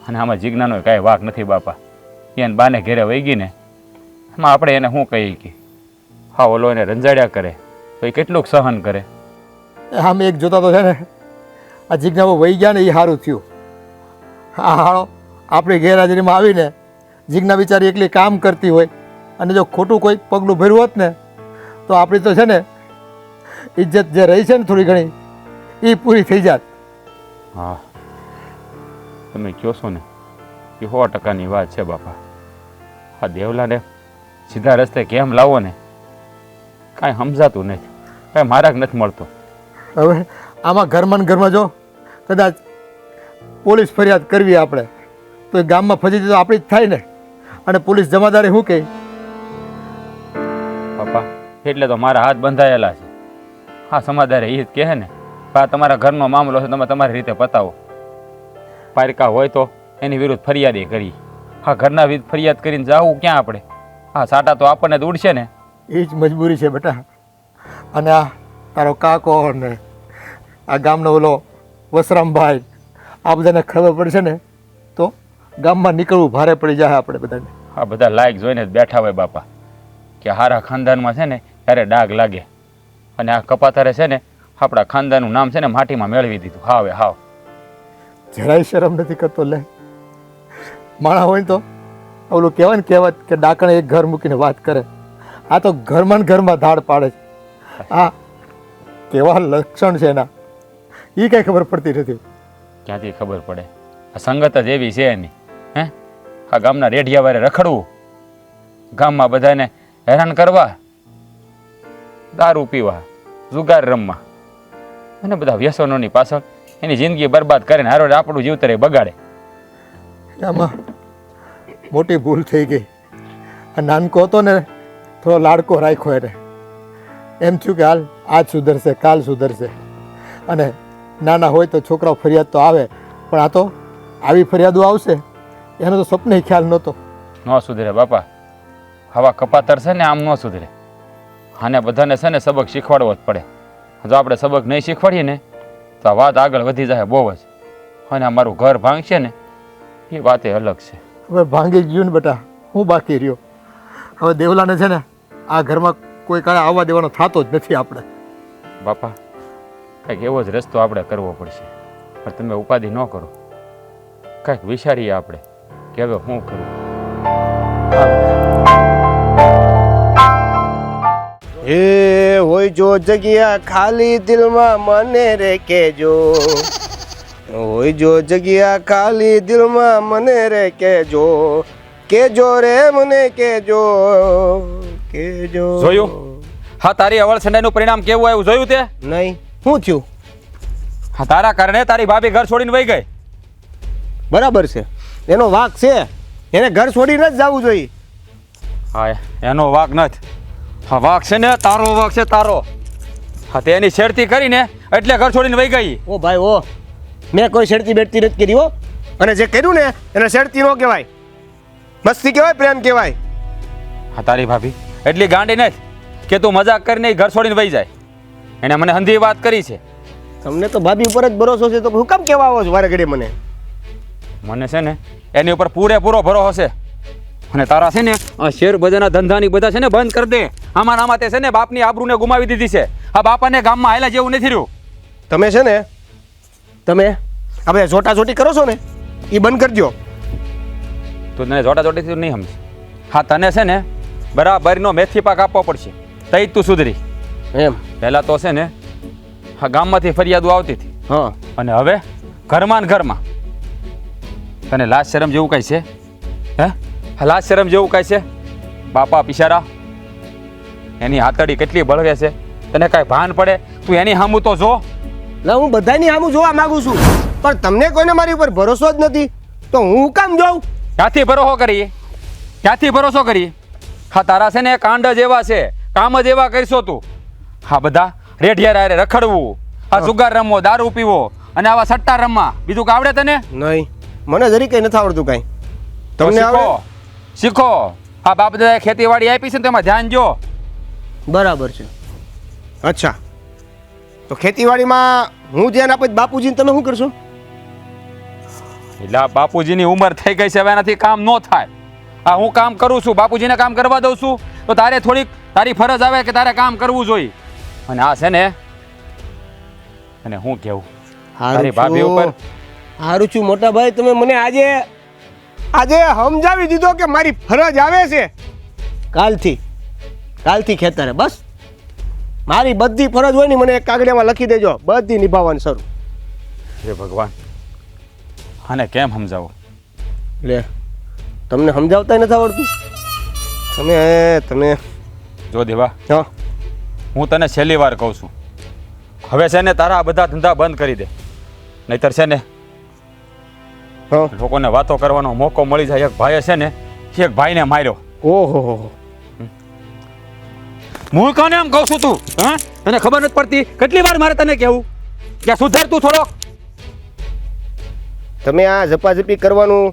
અને આમાં જીજ્ઞાનો કાંઈ વાક નથી બાપા. એને બાને ઘેરે વહી ગઈ ને એમાં આપણે એને શું કહીએ કે હા ઓલો એને રંજાડ્યા કરે તો એ કેટલુંક સહન કરે. આમ એક જોતા તો છે ને આ જીજ્ઞાઓ વહી ગયા ને એ સારું થયું. હા હાળો આપણી ગેરહાજરીમાં આવીને જીજ્ઞા બિચારી એકલી કામ કરતી હોય અને જો ખોટું કોઈ પગલું ભર્યું હોત ને તો આપણી તો છે ને ઇજ્જત જે રહી છે ને થોડી ઘણી એ પૂરી થઈ જાત. હા, તમે કહો છો ને એ 100%ની વાત છે બાપા. આ દેવલાને સીધા રસ્તે કેમ લાવો ને કાંઈ સમજાતું નથી, કાંઈ માર્ગ નથી મળતો. હવે આમાં ઘરમાં જો કદાચ પોલીસ ફરિયાદ કરવી આપણે તો એ ગામમાં ફજીતી તો આપણી જ થાય ને, અને પોલીસ જમાદારી શું કહે? બાપા એટલે તો મારા હાથ બંધાયેલા છે. હા, સમાધારે એ જ કહે ને આ તમારા ઘરનો મામલો છે, તમે તમારી રીતે પતાવો. પારકા હોય તો એની વિરુદ્ધ ફરિયાદ કરી. હા, ઘરના વિરુદ્ધ ફરિયાદ કરીને જાવું ક્યાં આપણે? હા, સાટા તો આપણને જ ઉડશે ને. એ જ મજબૂરી છે બેટા. અને આ તારો કાકો ને આ ગામનો ઓલો વસરામભાઈ આ બધાને ખબર પડશે ને તો ગામમાં નીકળવું ભારે પડી જાય આપણે બધાને. આ બધા લાયક જોઈને જ બેઠા હોય બાપા કે હારા ખાનદાનમાં છે ને ત્યારે ડાઘ લાગે, અને આ કપાતરે છે ને આપણા ખાનદાનનું નામ છે ને માટીમાં મેળવી દીધું. હાવે હાવ જરાય શરમ નથી કરતો. લે માણા હોય તો ઓલું કહેવાય ને કહેવત કે ડાકણે એક ઘર મૂકીને વાત કરે, આ તો ઘરમાં ને ઘરમાં ધાડ પાડે છે. આ કેવા લક્ષણ છે એના એ કાંઈ ખબર પડતી નથી. ક્યાંથી ખબર પડે? આ સંગત જ એવી છે એની. હે, આ ગામના રેઢિયા વારે રખડવું, ગામમાં બધાને હેરાન કરવા, દારૂ પીવા, જુગાર રમવા, અને બધા વ્યસનોની પાછળ એની જિંદગી બરબાદ કરીને હારો આપણું જીવતરે બગાડે. આમાં મોટી ભૂલ થઈ ગઈ. આ નાનકો હતો ને થોડો લાડકો રાખ્યો એને, એમ થયું કે હાલ આજ સુધરશે કાલ સુધરશે, અને નાના હોય તો છોકરાઓ ફરિયાદ તો આવે, પણ આ તો આવી ફરિયાદો આવશે એનો તો સપને ખ્યાલ નહોતો. ન સુધરે બાપા, આવા કપાતર છે ને આમ ન સુધરે. આને બધાને છે ને સબક શીખવાડવો જ પડે. જો આપણે સબક નહીં શીખવાડીએ ને તો આ વાત આગળ વધી જાય બહુ જ, અને અમારું ઘર ભાંગશે ને એ વાત એ અલગ છે. હવે ભાંગી ગયું ને બેટા, હું બાકી રહ્યો. હવે દેવલાને છે ને આ ઘરમાં કોઈ કાળે આવવા દેવાનો થતો જ નથી આપણે. બાપા કંઈક એવો જ રસ્તો આપણે કરવો પડશે, પણ તમે ઉપાધિ ન કરો. કંઈક વિચારીએ આપણે કે હવે શું કરવું. હે હોય જો જગ્યા ખાલી દિલમાં મને રે કેજો, હોય જો જગ્યા ખાલી દિલમાં મને રે કેજો, કેજો રે મને કેજો, કેજો. જોયું? હા, તારી અવળ સંડાઈનું પરિણામ કેવું આવ્યું જોયું તે? નહીં, શું થયું? હા, તારા કારણે તારી ભાભી ઘર છોડીને વહી ગઈ. બરાબર છે, એનો વાંક છે, એને ઘર છોડીને જ જવું જોઈએ. હા, એનો વાંક નથી. હા, વાંક છે ને તારો વાંક છે, તારો. હા, તે એની છેડતી કરીને એટલે ઘર છોડીને વહી ગઈ. ઓ ભાઈ ઓ, મેં કોઈ શેડતી બેડતી નથી કરી હો, અને જે કર્યું ને એને શેડતી ન કહેવાય, મસ્તી કહેવાય, પ્રેમ કહેવાય. હા, તારી ભાભી એટલી ગાંડી નથી કે તું મજાક કરીને ઘર છોડીને વહી જાય. એને મને હંધી વાત કરી છે. તમને તો ભાભી ઉપર જ ભરોસો છે તો હું કેમ કહેવા આવો છો વારે ઘડી મને? મને છે ને એની ઉપર પૂરેપૂરો ભરોસો છે. અને તારા છે ને આ શેર બજારના ધંધાની બધા છે ને બંધ કરી દે. આમાં નામાં તે છે ને બાપની આબરૂને ગુમાવી દીધી છે. આ બાપાને ગામમાં હાયલા જેવું નથી રહ્યું. તમે છે ને તમે આ બધા જોટાજોટી કરો છો ને એ બંધ કરજો. તું તને જોટા જોટીથી નહીં સમજ. હા તને છે ને બરાબરનો મેથી પાક આપવો પડશે તઈ જ તું સુધરી. એમ? પહેલાં તો છે ને હા ગામમાંથી ફરિયાદો આવતી હતી હા. અને હવે ઘરમાં ને ઘરમાં. તને લાજ શરમ જેવું કાંઈ છે? હે હા લાજ શરમ જેવું કાંઈ છે? બાપા પિસારા એની હાથડી કેટલી બળવે છે તને કાંઈ ભાન પડે? તું એની સામું તો જો. ના, હું બધાની સામું જોવા માંગુ છું, પણ તમને કોઈને મારી ઉપર ભરોસો જ નથી, તો હું કામ જોઉં? ક્યાંથી ભરોસો કરીએ? ક્યાંથી ભરોસો કરીએ? હા તારા છે ને કાંડ જ એવા છે, કામ જ એવા કરશો તું. હા બધા રેઢિયા રાયરે રખડવું, આ જુગાર રમવો, દારૂ પીવો અને આવા સટ્ટા રમવા, બીજું કાંઈ આવડે તને? નહીં, મને જરી કંઈ નથી આવડતું કાંઈ. તો તમને શીખો આવડે? શીખો. હા બાપ દાદાએ ખેતીવાડી આપી છે ને તેમાં ધ્યાન જો. બરાબર છે. અચ્છા, તો ખેતીવાડીમાં હું ધ્યાન આપીશ, બાપુજીને તમે શું કરશો? એટલે આ બાપુજીની ઉંમર થઈ ગઈ છે, હવે એનાથી કામ ન થાય. આ હું કામ કરું છું, બાપુજીને કામ કરવા દઉં છું, તો તારે થોડીક તારી ફરજ આવે કે તારે કામ કરવું જોઈએ. અને આ છે ને અને હું કેવું તારી ભાભી ઉપર હારું છું મોટા ભાઈ, તમે મને આજે સમજાવી દીધો કે મારી ફરજ આવે છે. કાલથી ખેતરે બસ મારી બધી ફરજ હોય ને મને એક કાગળિયામાં લખી દેજો, બધી નિભાવવાની શરૂ. હે ભગવાન, આને કેમ સમજાવો? લે, તમને સમજાવતા નથી આવડતું? તમે જો દેવા, હા, હું તને છેલ્લી વાર કહું છું, હવે છે ને તારા આ બધા ધંધા બંધ કરી દે, નહીતર છે ને હા. લોકોને વાતો કરવાનો મોકો મળી જાય. એક ભાઈએ છે ને એક ભાઈને માર્યો. ઓહો, હું કોને એમ કહું છું તું? હા, તને ખબર નથી પડતી? કેટલી વાર મારે તને કહેવું કે સુધર તું થોડોક? તમે આ ઝપાઝપી કરવાનું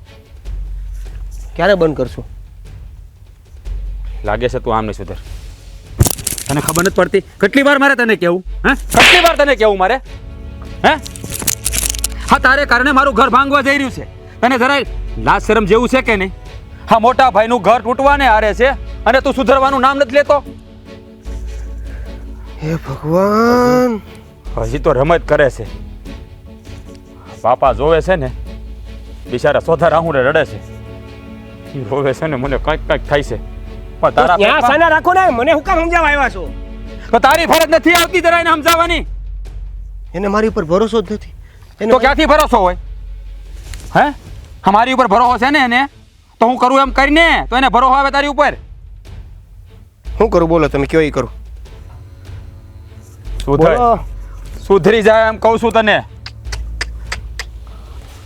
ક્યારે બંધ કરશો? લાગે છે તું આમ નહીં સુધર. તને ખબર નથી પડતી? કેટલી વાર મારે તને કહેવું? હા, કેટલી વાર તને કહેવું મારે? હે હા, તારે કારણે મારું ઘર ભાંગવા જઈ રહ્યું છે. તને જરાય લાજ શરમ જેવું છે કે નહીં? હા, મોટા ભાઈનું ઘર તૂટવાને હારે છે અને તું સુધરવાનું નામ નથી લેતો. હે ભગવાન, હજી તો રમત કરે છે. બાપા જોવે છે ને બિચારા સોધા રાહુંડે રડે છે. એ રોવે છે ને મને કંઈક થાય છે. પણ તારા ત્યાં પેટમાં- સાના રાખો ને, મને હું કામ સમજાવવા આવ્યા છો? તો તારી ફરજ નથી આવતી જરા એને સમજાવવાની? એને મારી ઉપર ભરોસો જ નથી. એને તો ક્યાંથી ભરોસો હોય? હે અમારી ઉપર ભરોસો છે ને એને, તો હું કરું એમ કરીને તો એને ભરોસો આવે તારી ઉપર? શું કરું બોલો, તમે કયો એ કરું. બોલો. સુધરી જાય એમ કહું છું તને.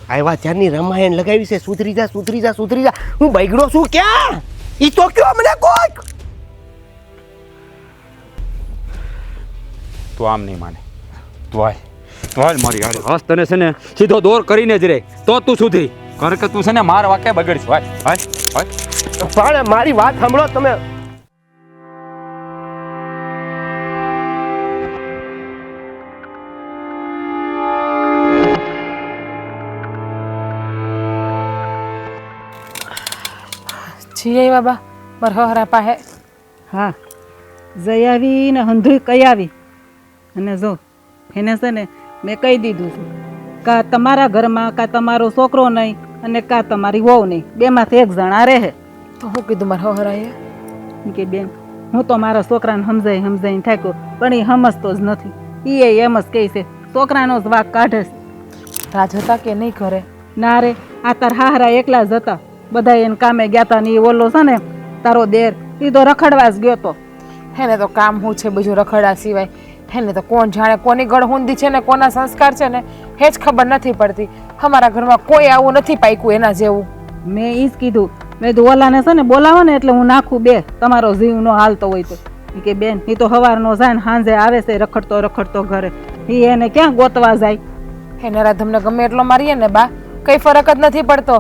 આવ્યા ત્યારની રામાયણ લગાવી છે, સુધરી જા સુધરી જા સુધરી જા. હું બગડો છું ક્યાં? ઈ તો કયો મને કોક. તું આમ નહીં માને. તું હાલ મારી હારે. હસ તને છે ને સીધો દોર કરીને જ રે તો તું સુધરી. કર કે તું છે ને માર વાકે બગડીશ. હાલ. પણ મારી વાત સાંભળો તમે. છીએ બાબા મારા હરા પાસે. હા, જઈ આવી ને હંધુય કઈ આવી. અને જો એને છે ને મેં કહી દીધું છે કાં તમારા ઘરમાં કાં તમારો છોકરો નહીં અને કાં તમારી વહુ નહીં, બેમાંથી એક જણા રહે. તો હું કીધું મારા હરાએ? કે બેન, હું તો મારા છોકરાને સમજાઈને થાક્યો, પણ એ સમજતો જ નથી. એ એમ જ કહે છે, છોકરાનો જ વાંક કાઢે છે. રાજ હતા કે નહીં ઘરે? ના રે, આ તાર હાહરા એકલા જ હતા, બધા એને કામે ગયા હતા. ને એ ઓલો છે ને તારો દેર, એ તો રખડવા જ ગયો તો. એને તો કામ શું છે બીજું રખડા સિવાય? એને તો કોણ જાણે કોની ગળહુંદી છે ને કોના સંસ્કાર છે ને એ જ ખબર નથી પડતી. અમારા ઘરમાં કોઈ આવું નથી પાક્યું એના જેવું. મેં ઈ જ કીધું, મેં તો ઓલાને છે ને બોલાવો ને એટલે હું નાખું બે, તમારો જીવ નો હાલતો હોય તો. ઈ કે બેન, એ તો સવારનો જાય ને સાંજે આવે છે રખડતો ઘરે. એ એને ક્યાં ગોતવા જાય? એને રાધમને ગમે એટલો મારીએ ને બા, કઈ ફરક જ નથી પડતો.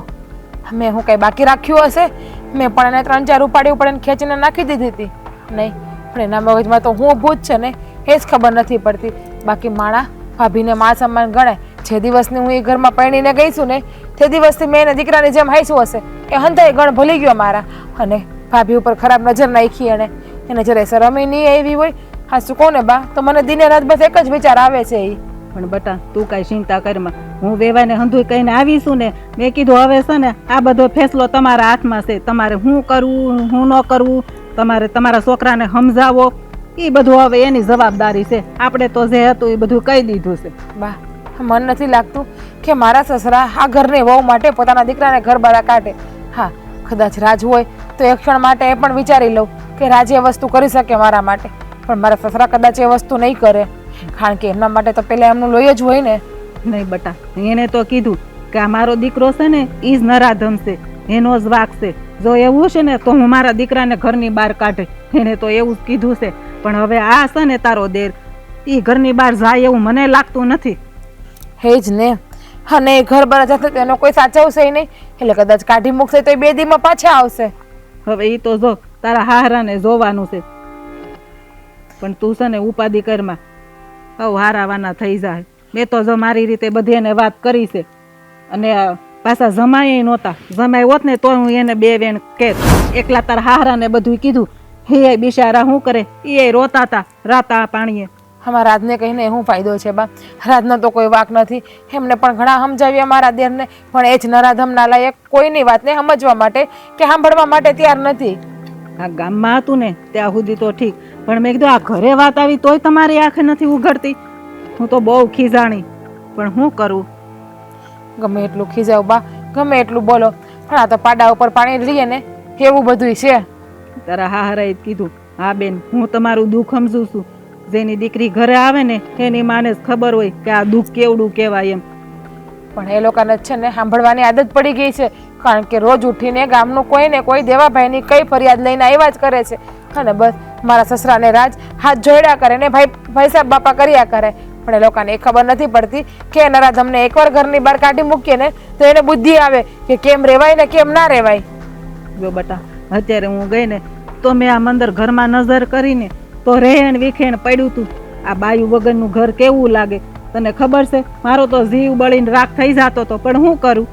મેં હું કઈ બાકી રાખ્યું હશે? મેં પણ એને 3-4 ઉપાડી ઉપાડીને ખેંચીને નાખી દીધી હતી. નહીં, પણ એના મગજમાં તો હું ઊભું જ છે ને એ જ ખબર નથી પડતી. બાકી માણા ભાભીને મા સમાન ગણાય. જે દિવસની હું એ ઘરમાં પરણીને ગઈ છું ને તે દિવસથી મેં એને દીકરાની જેમ હાઈશું હશે. એ હંધાઈ ગણ ભૂલી ગયો મારા. અને ભાભી ઉપર ખરાબ નજર નાખી એને જરા શરમ નહીં આવી હોય. હા શું કોને બા, તો મને દિને રાત બસ એક જ વિચાર આવે છે. એ પણ બટા તું કાંઈ ચિંતા કરમાં, હું વેવાઈને હંધુય કહીને આવીશું ને મેં કીધું હવે છે ને આ બધો ફેસલો તમારા હાથમાં છે. તમારે શું કરવું શું ન કરવું, તમારે તમારા છોકરાને સમજાવો, એ બધું હવે એની જવાબદારી છે. આપણે તો જે હતું એ બધું કહી દીધું છે. બા મન નથી લાગતું કે મારા સસરા આ ઘરની વહુ માટે પોતાના દીકરાને ઘર બહાર કાઢે. હા, કદાચ રાજ હોય તો એક ક્ષણ માટે એ પણ વિચારી લઉં કે રાજ એ વસ્તુ કરી શકે મારા માટે, પણ મારા સસરા કદાચ એ વસ્તુ નહીં કરે, કારણ કે એમના માટે તો પહેલાં એમનું લોહી જ હોય ને. નહીં બટા, એને તો કીધું કે આ મારો દીકરો છે ને એ જ નરાધમ છે, એનો જ વાક છે. જો એવું છે ને તો હું મારા દીકરાને ઘરની બહાર કાઢે, એને તો એવું જ કીધું છે. પણ હવે આ છે ને તારો દેર, એ ઘરની બહાર જાય એવું મને લાગતું નથી. હે જ ને, અને એ ઘર બહાર જશે તો એનો કોઈ સાચવશે નહીં, એટલે કદાચ કાઢી મૂકશે તો એ 2 દીમાં પાછા આવશે. હવે એ તો જો તારા હારાને જોવાનું છે, પણ તું છે ને ઉપાધિ કરમાં હવ હારાવાના થઈ જાય. મેં તો જો મારી રીતે બધી એને વાત કરી છે, અને પાછા જમાય નહોતા. જમાય હોત ને તો હું એને 2 વેણ કહેત. એકલા તારા હારાને બધું કીધું. હે બિચારા શું કરે, એ રોતા હતા રાતા પાણીએ. અમારા રાજને કહીને શું ફાયદો છે બા? રાજનો તો કોઈ વાક નથી. એમને પણ ઘણા સમજાવ્યા મારા દેરને, પણ એ જ નરાધમ નાલાયક કોઈની વાતને સમજવા માટે કે સાંભળવા માટે તૈયાર નથી. આ ગામમાં હતું ને ત્યાં સુધી તો ઠીક, પણ મેં કીધું આ ઘરે વાત આવી તોય તમારી આંખે નથી ઉઘડતી. હું તો બહુ ખીજાણી, પણ શું કરું? ગમે એટલું ખીજાવ બા, ગમે એટલું બોલો, પણ આ તો પાડા ઉપર પાણી રહીએ ને એવું બધું છે. તારા હારાએ કીધું હા બેન, હું તમારું દુઃખ સમજું છું. જેની દીકરી ઘરે આવે ને એની માને જ ખબર હોય કે આ દુઃખ કેવડું કહેવાય એમ. પણ એ લોકોને છે ને સાંભળવાની આદત પડી ગઈ છે, કારણ કે રોજ ઉઠીને ગામનું કોઈ ને કોઈ દેવાભાઈની કઈ ફરિયાદ લઈને આવ્યા જ કરે છે. અને બસ મારા સસરાને રાજ હાથ જોડ્યા કરે ને ભાઈ સાહેબ બાપા કર્યા કરે. પણ એ લોકોને એ ખબર નથી પડતી કે નરાધમને એકવાર ઘરની બહાર કાઢી મૂકીએ ને તો એને બુદ્ધિ આવે કે કેમ રહેવાય ને કેમ ના રહેવાય. જો બટા, અત્યારે હું ગઈ ને તો મેં આ મંદર ઘરમાં નજર કરીને તો રહેણ વિખેણ પડ્યું તું. આ બાયુ વગરનું ઘર કેવું લાગે તને ખબર છે? મારો તો જીવ બળીને રાખ થઈ જતો હતો, પણ શું કરું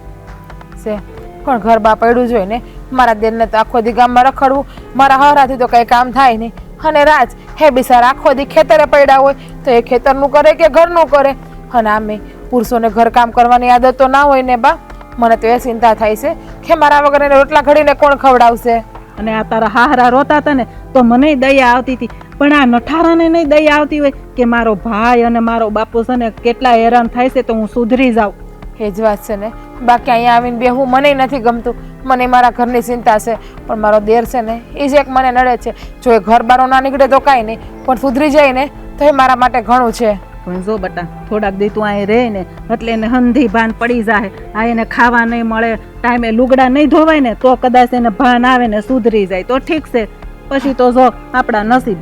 છે. પણ ઘર બા પડ્યું જોઈએ ને. મારા દેરને તો આખો દી ગામમાં રખડવું, મારા હરાથી તો કંઈ કામ થાય નહીં. અને રાજ હે બિચારા આખો દી ખેતરે પડ્યા હોય તો એ ખેતરનું કરે કે ઘરનું કરે. અને આમે પુરુષોને ઘર કામ કરવાની આદત તો ના હોય ને બા. મને તો એ ચિંતા થાય છે કે મારા વગર એને રોટલા ઘડીને કોણ ખવડાવશે. અને આ તારા હારા રોતા હતા ને તો મને દયા આવતી હતી, પણ આ નઠારાને નહીં દયા આવતી હોય કે મારો ભાઈ અને મારો બાપુ છે ને કેટલા હેરાન થાય છે તો હું સુધરી જાઉં. એ જ વાત છે ને. બાકી અહીંયા આવીને બેહું મને નથી ગમતું. મને મારા ઘરની ચિંતા છે, પણ મારો દેર છે ને એ જ એક મને નડે છે. જો એ ઘર બારો ના નીકળે તો કાંઈ નહીં, પણ સુધરી જાય ને તો એ મારા માટે ઘણું છે. પણ જો બટા, થોડાક દી તું અહીં રહે ને એટલે એને હંધી ભાન પડી જાય. આ એને ખાવા નહીં મળે, ટાઈમે લુગડા નહીં ધોવાય ને તો કદાચ એને ભાન આવે ને સુધરી જાય તો ઠીક છે. પછી તો જો આપણા નસીબ.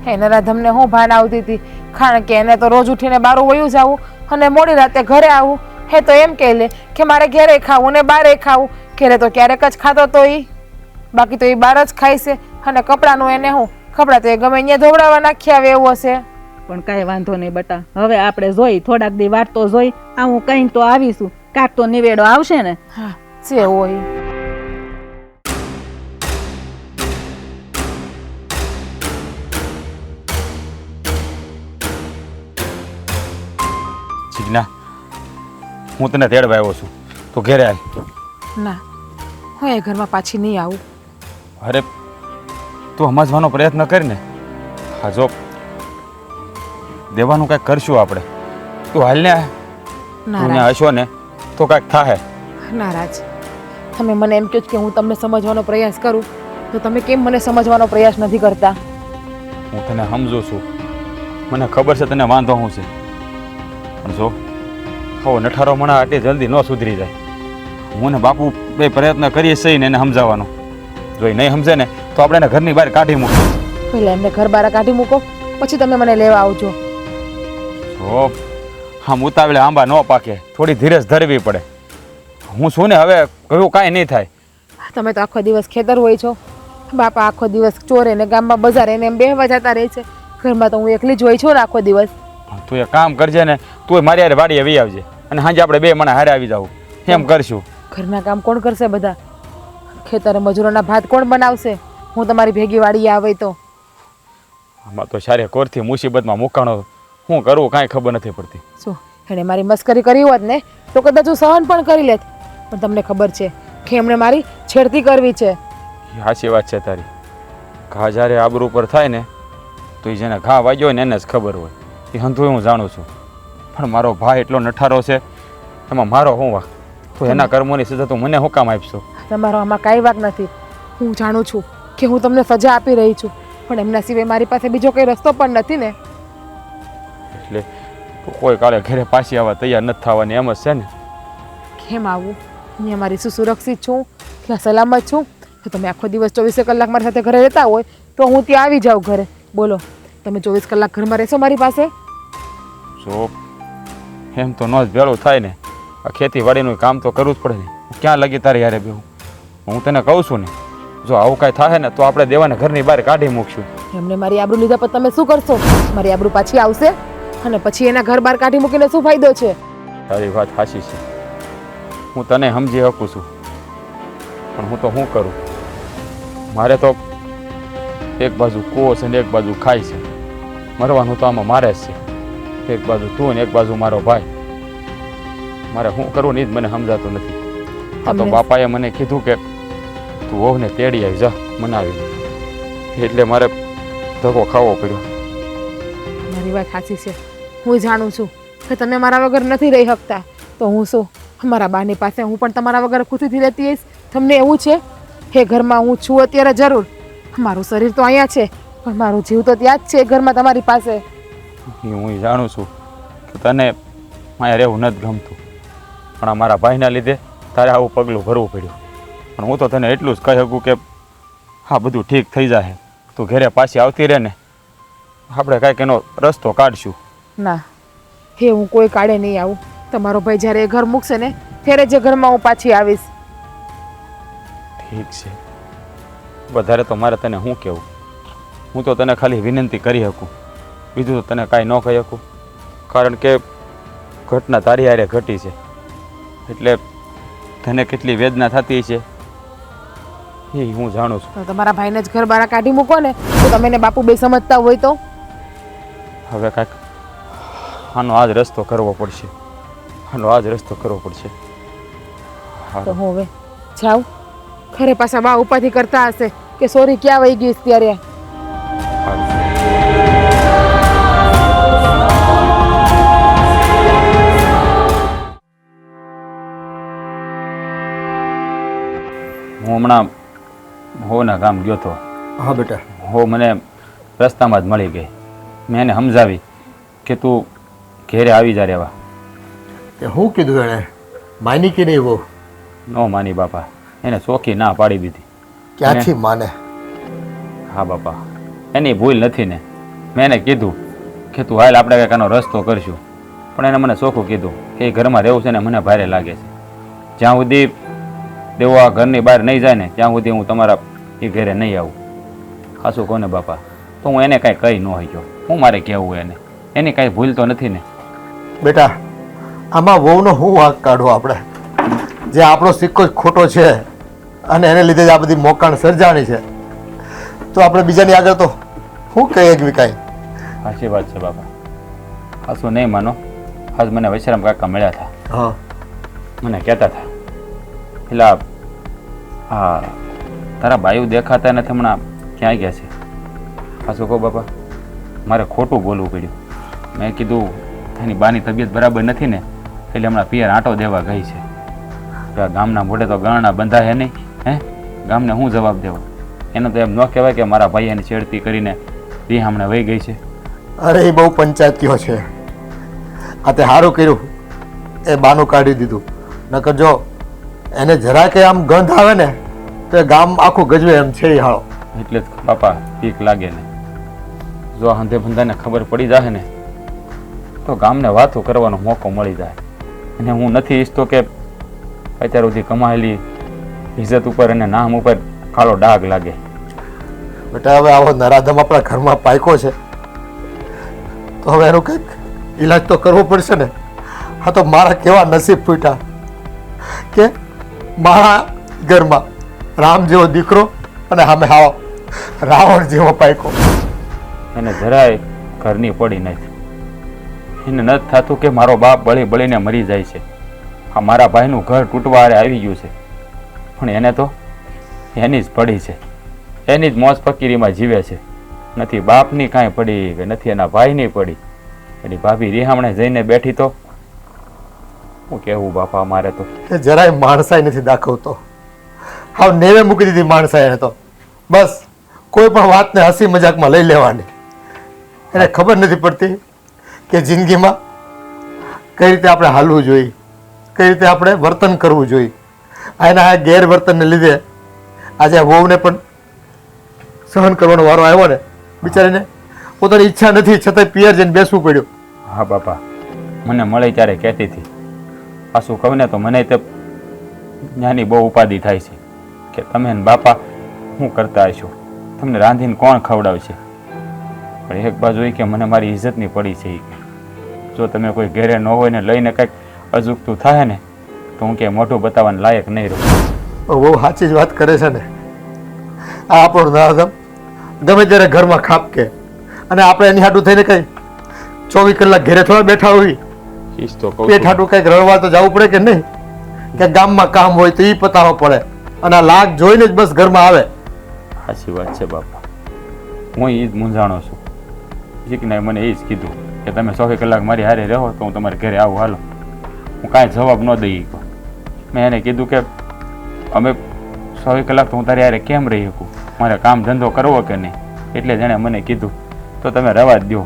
હે નરાધમને હું ભાન આવતી હતી, કારણ કે એને તો રોજ ઉઠીને બારું વયું જવું અને મોડી રાતે ઘરે આવું. હે તો એમ કહી લે કે મારે ઘરે ખાવું ને બારે ખાવું. ઘરે તો ક્યારેક જ ખાતો તો એ, બાકી તો એ બહાર જ ખાય છે. અને કપડાનું એને હું કપડાં તો એ ગમે અહીંયા ધોવડાવવા નાખ્યા આવે એવું હશે. પણ કાંઈ વાંધો નહીં બટા, હવે આપણે જોઈ થોડાક દી વાત તો જોઈ. આ હું કઈ તો આવીશું, કાંક તો નિવેડો આવશે ને. હા છે હોય. જીજ્ઞા, હું તને તેડવા આવ્યો છું, તો ઘેરે આવ. ના, હું એ ઘરમાં પાછી નહીં આવું. અરે તું સમજવાનો પ્રયત્ન કરીને. હા જો દેવાનું કાંઈક કરશું આપણે. તું હાલ ને, તું ત્યાં હશો ને તો કાંઈક થાય. નારાજ, તમે મને એમ કહો કે હું તમને સમજવાનો પ્રયાસ કરું, તો તમે કેમ મને સમજવાનો પ્રયાસ નથી કરતા? હું તને સમજું છું, મને ખબર છે તને વાંધો શું છે, પણ જો હવે નઠારો મણા આટલી જલ્દી ન સુધરી જાય. હું ને બાપુ બે પ્રયત્ન કરીએ છીએ ને એને સમજાવવાનો. જો એ નહીં સમજે ને તો આપણે એને ઘરની બહાર કાઢી મૂકીએ. પહેલાં એમને ઘર બહાર કાઢી મૂકો, પછી તમે મને લેવા આવજો. જો આમ ઉતાવળે આંબા ન પાકે, થોડી ધીરજ ધરવી પડે. હું છું ને હવે કયું કાંઈ નહીં થાય. તમે તો આખો દિવસ ખેતર હોય છો, બાપા આખો દિવસ ચોરે ને ગામમાં બજારે ને એમ બેહવા જતા રહે છે. ઘરમાં તો હું એકલી જ હોય છું ને આખો દિવસ. તું એ કામ કરજે ને, તું મારી હારે વાડીએ વી આવજે અને સાંજે આપણે બે મને હારે આવી જાવ. એમ કરશું. ઘરના કામ કોણ કરશે? બધા ખેતરે મજૂરોના ભાત કોણ બનાવશે? હું તમારી ભેગી વાડીએ આવે તો. આમાં તો સારે કોરથી મુસીબતમાં મુકાણો. શું કરવું કાંઈ ખબર નથી પડતી. શું એણે મારી મસ્કરી કરી હોત ને તો કદાચ હું સહન પણ કરી લેત, પણ તમને ખબર છે કે એમણે મારી છેડતી કરવી છે. એ સાચી વાત છે તારી. ઘા જ્યારે આબરૂ પર થાય ને તો એ જેને ઘા વાગ્યો હોય ને એને જ ખબર હોય. એ હંધુય હું જાણું છું, પણ મારો ભાઈ એટલો નઠારો છે, એમાં મારો શું વાંક? તો એના કર્મોની સજા તો મને હું કામ આપશો? તમારો આમાં કાંઈ વાક નથી. હું જાણું છું કે હું તમને સજા આપી રહી છું, પણ એમના સિવાય મારી પાસે બીજો કંઈ રસ્તો પણ નથી ને. એટલે તું કોઈ કાલે ઘરે પાછી આવવા તૈયાર નથી થવાની એમ જ છે ને? કેમ આવું? અહીંયા મારી શું સુરક્ષિત છું, ત્યાં સલામત છું? તો તમે આખો દિવસ 24 કલાક મારી સાથે ઘરે રહેતા હોય તો હું ત્યાં આવી જાઉં ઘરે. બોલો, તમે 24 કલાક ઘરમાં રહેશો મારી પાસે? જો એમ તો ન જ ભેળું થાય ને. આ ખેતીવાડીનું કામ તો કરવું જ પડે ને. ક્યાં લગી તારે યારે બેહું? હું તને કહું છું ને, જો આવું કાંઈ થાય ને તો આપણે દેવાને ઘરની બહાર કાઢી મૂકશું. એમને મારી આબરૂ લીધા પર તમે શું કરશો? મારી આબરૂ પાછી આવશે અને પછી એના ઘર બહાર કાઢી મૂકીને શું ફાયદો છે? તારી વાત સાચી છે, હું તને સમજી શકું છું, પણ હું તો શું કરું? મારે તો એક બાજુ કૂવો છે ને એક બાજુ ખાય છે. મરવાનું તો આમાં મારે જ છે. એક બાજુ તું ને એક બાજુ મારો ભાઈ. મારે શું કરવું ને એ જ મને સમજાતું નથી. આ તો બાપાએ મને કીધું કે તું વહુને તેડી આવી જા મનાવી, એટલે મારે ધક્કો ખાવો પડ્યો. મારી વાત સાચી છે, હું જાણું છું કે તમે મારા વગર નથી રહી શકતા, તો હું શું મારા બાની પાસે હું પણ તમારા વગર ખુશીથી રહેતી હઈશ? તમને એવું છે એ ઘરમાં હું છું અત્યારે જરૂર, મારું શરીર તો અહીંયા છે પણ મારું જીવ તો ત્યાં જ છે એ ઘરમાં તમારી પાસે. હું જાણું છું કે તને મારે રહેવું નથી ગમતું, પણ આ મારા ભાઈના લીધે તારે આવું પગલું ભરવું પડ્યું. પણ હું તો તને એટલું જ કહી શકું કે હા બધું ઠીક થઈ જાય, તું ઘરે પાછી આવતી રહે ને, આપણે કાંઈક એનો રસ્તો કાઢશું. ના, હે હું કોઈ કાળે નહીં આવું. તમારો ભાઈ જ્યારે એ ઘર મૂકશે ને ત્યારે જે ઘરમાં હું પાછી આવીશ. ઠીક છે, વધારે તો મારે તને શું કહેવું? હું તો તને ખાલી વિનંતી કરી શકું, બીજું તો તને કાંઈ ન કહી શકું, કારણ કે ઘટના તારી હારે ઘટી છે, એટલે તને કેટલી વેદના થતી છે એ હું જાણું છું. તો તમારા ભાઈને જ ઘર બહાર કાઢી મૂકો ને, તો તમે એને બાપુ બે સમજતા હોય તો? હવે કાંઈક આનો આ જ રસ્તો કરવો પડશે, આનો આ જ રસ્તો કરવો પડશે. તો હું હવે જાઉં ઘરે? પાછા બા ઉપાધિ કરતા હશે કે સોરી ક્યાં વહી ગઈ ત્યારે. હું હમણાં હોના ગામ ગયો હતો. હા બેટા. હો મને રસ્તામાં જ મળી ગઈ. મેં એને સમજાવી કે તું ઘેરે આવી જા રહેવા. તે શું કીધું એણે? માની કે નહીં બહુ? ન માની બાપા, એને ચોખ્ખી ના પાડી દીધી. ક્યાંથી માને? હા બાપા, એની ભૂલ નથી ને. મેં એને કીધું કે તું હાલ આપણે કંઈક આનો રસ્તો કરશું, પણ એને મને ચોખ્ખું કીધું કે એ ઘરમાં રહેવું છે ને મને ભારે લાગે છે. જ્યાં સુધી દેવો આ ઘરની બહાર નહીં જાય ને ત્યાં સુધી હું તમારા એ ઘરે નહીં આવું. ખાસું કહું ને બાપા, તો હું એને કાંઈ કહી ન શક્યો. હું મારે કહેવું એને? એની કાંઈ ભૂલ તો નથી ને. બેટા, આમાં વહુનો શું વાંક કાઢવો આપણે? જે આપણો સિક્કો જ ખોટો છે અને એને લીધે જ આ બધી મોકાણ સર્જાણી છે, તો આપણે બીજાની આગળ તો શું કહીએ કે કાંઈ? સાચી વાત છે બાપા. ખાસું નહીં માનો, આજ મને વૈશ્રામ કાકા મળ્યા હતા. હા, મને કહેતા હતા પેલા હા તારા બાયુ દેખાતા નથી હમણાં, ક્યાં ગયા છે? ખાસું કહો બાપા, મારે ખોટું બોલવું પડ્યું. મેં કીધું એની બાની તબિયત બરાબર નથી ને, એટલે હમણાં પિયર આંટો દેવા ગઈ છે. આ ગામના મોઢે તો ગણના બંધાય નહીં, હે? ગામને શું જવાબ દેવો? એનો તો એમ ન કહેવાય કે મારા ભાઈ એની છેડતી કરીને એ હમણાં વહી ગઈ છે. અરે એ બહુ પંચાયતીઓ છે. આ તે સારું કર્યું એ બાનું કાઢી દીધું, નકર જો એને જરા કે આમ ગંધ આવે ને તો એ ગામ આખું ગજવે એમ છે એ હાળો. એટલે જ બાપા બીક લાગે ને. જો આ હંધે બંધાને ખબર પડી જાય ને તો ગામને વાતો કરવાનો મોકો મળી જાય. અને હું નથી ઈચ્છતો કે અત્યાર સુધી કમાયેલી ઇજ્જત ઉપર અને નામ ઉપર કાળો ડાઘ લાગે. બેટા હવે આવો નરાધમ આપણા ઘરમાં પાયકો છે તો હવે એનું કંઈક ઈલાજ તો કરવો પડશે ને. હા તો મારા કેવા નસીબ ફૂટ્યા કે મારા ઘરમાં રામ જેવો દીકરો અને સામે હાવ રાવણ જેવો પાયકો. એને જરાય ઘરની પડી નથી. એને નથી થતું કે મારો બાપ બળી બળીને મરી જાય છે. આ મારા ભાઈનું ઘર તૂટવા હારે આવી ગયું છે, પણ એને તો એની જ પડી છે, એની જ મોજ ફકીરીમાં જીવે છે. નથી બાપની કાંઈ પડી કે નથી એના ભાઈની પડી. એની ભાભી રિહામણે જઈને બેઠી તો હું કહેવું બાપા મારે તો. કે જરાય માણસાઈ નથી દાખવતો. હાવ નેવે મૂકી દીધી માણસાઈ એને તો. બસ કોઈ પણ વાતને હસી મજાકમાં લઈ લેવાની. એને ખબર નથી પડતી કે જિંદગીમાં કઈ રીતે આપણે હાલવું જોઈએ, કઈ રીતે આપણે વર્તન કરવું જોઈએ. એના આ ગેરવર્તનને લીધે આજે આ વહુને પણ સહન કરવાનો વારો આવ્યો ને. બિચારીને પોતાની ઈચ્છા નથી છતાંય પિયર જઈને બેસવું પડ્યું. હા બાપા, મને મળે ત્યારે કહેતી હતી. પાછું કહું ને તો મને તે જ્ઞાની બહુ ઉપાધિ થાય છે કે તમે ને બાપા શું કરતા હશો, તમને રાંધીને કોણ ખવડાવશે. પણ એક બાજુ એ કે મને મારી ઇજ્જતની પડી છે. જો તમે કોઈ ઘેરે ન હોય ને લઈને કંઈક અજુગતું થાય ને તો હું કે મોઢું બતાવવાનું લાયક નહીં રહું. બહુ સાચી જ વાત કરે છે ને. આ આપણો નાદમ ગમે ત્યારે ઘરમાં ખાપકે અને આપણે એની હાટું થઈને કઈ 24 કલાક ઘરે થોડા બેઠા હોય. પેટ હાટું કંઈક રડવા તો જવું પડે કે નહીં? કે ગામમાં કામ હોય તો એ પતાવવા પડે અને આ લાગ જોઈને જ બસ ઘરમાં આવે. સાચી વાત છે બાપા, હું એ જ મૂંઝાણો છું. જીકનાએ મને એ જ કીધું કે તમે 24 કલાક મારી હારે રહો તો હું તમારે ઘરે આવું, હાલો. હું કાંઈ જવાબ ન દઈ ગયો. મેં એને કીધું કે અમે 24 કલાક તો હું તારી હારે કેમ રહી શકું, મારે કામ ધંધો કરવો કે નહીં. એટલે જ એણે મને કીધું તો તમે રવા જ દો.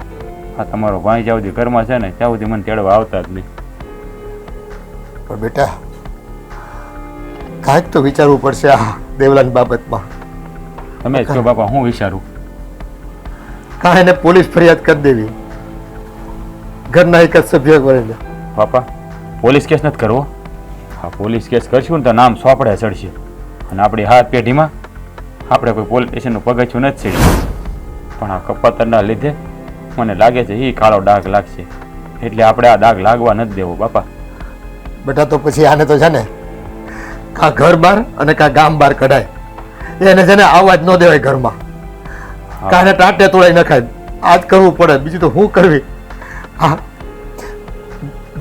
આ તમારો ભાઈ જ્યાં સુધી ઘરમાં છે ને ત્યાં સુધી મને તેડવા આવતા જ નહીં. પણ બેટા કાંઈક તો વિચારવું પડશે આ દેવલાની બાબતમાં. તમે જ કહો બાપા, હું વિચારું. કાંઈ એને પોલીસ ફરિયાદ કરી દેવી ઘરના એક જ સભ્ય કરીને. બાપા પોલીસ કેસ નથી કરવો. હા પોલીસ કેસ કરશું ને તો નામ સોપડે ચડશે અને આપણી હાથ પેઢીમાં આપણે કોઈ પોલીસ સ્ટેશનનું પગથિયું નથી ચડ્યું. પણ આ કપાતરના લીધે મને લાગે છે એ કાળો ડાઘ લાગશે, એટલે આપણે આ દાગ લાગવા નથી દેવો બાપા. બેટા તો પછી આને તો છે ને કાં ઘર બહાર અને કાં ગામ બહાર કઢાય. એને છે ને આવવા જ ન દેવાય ઘરમાં. કાને ટાટે તોડાઈ નખાય. આજ કરવું પડે, બીજું તો શું કરવી. હા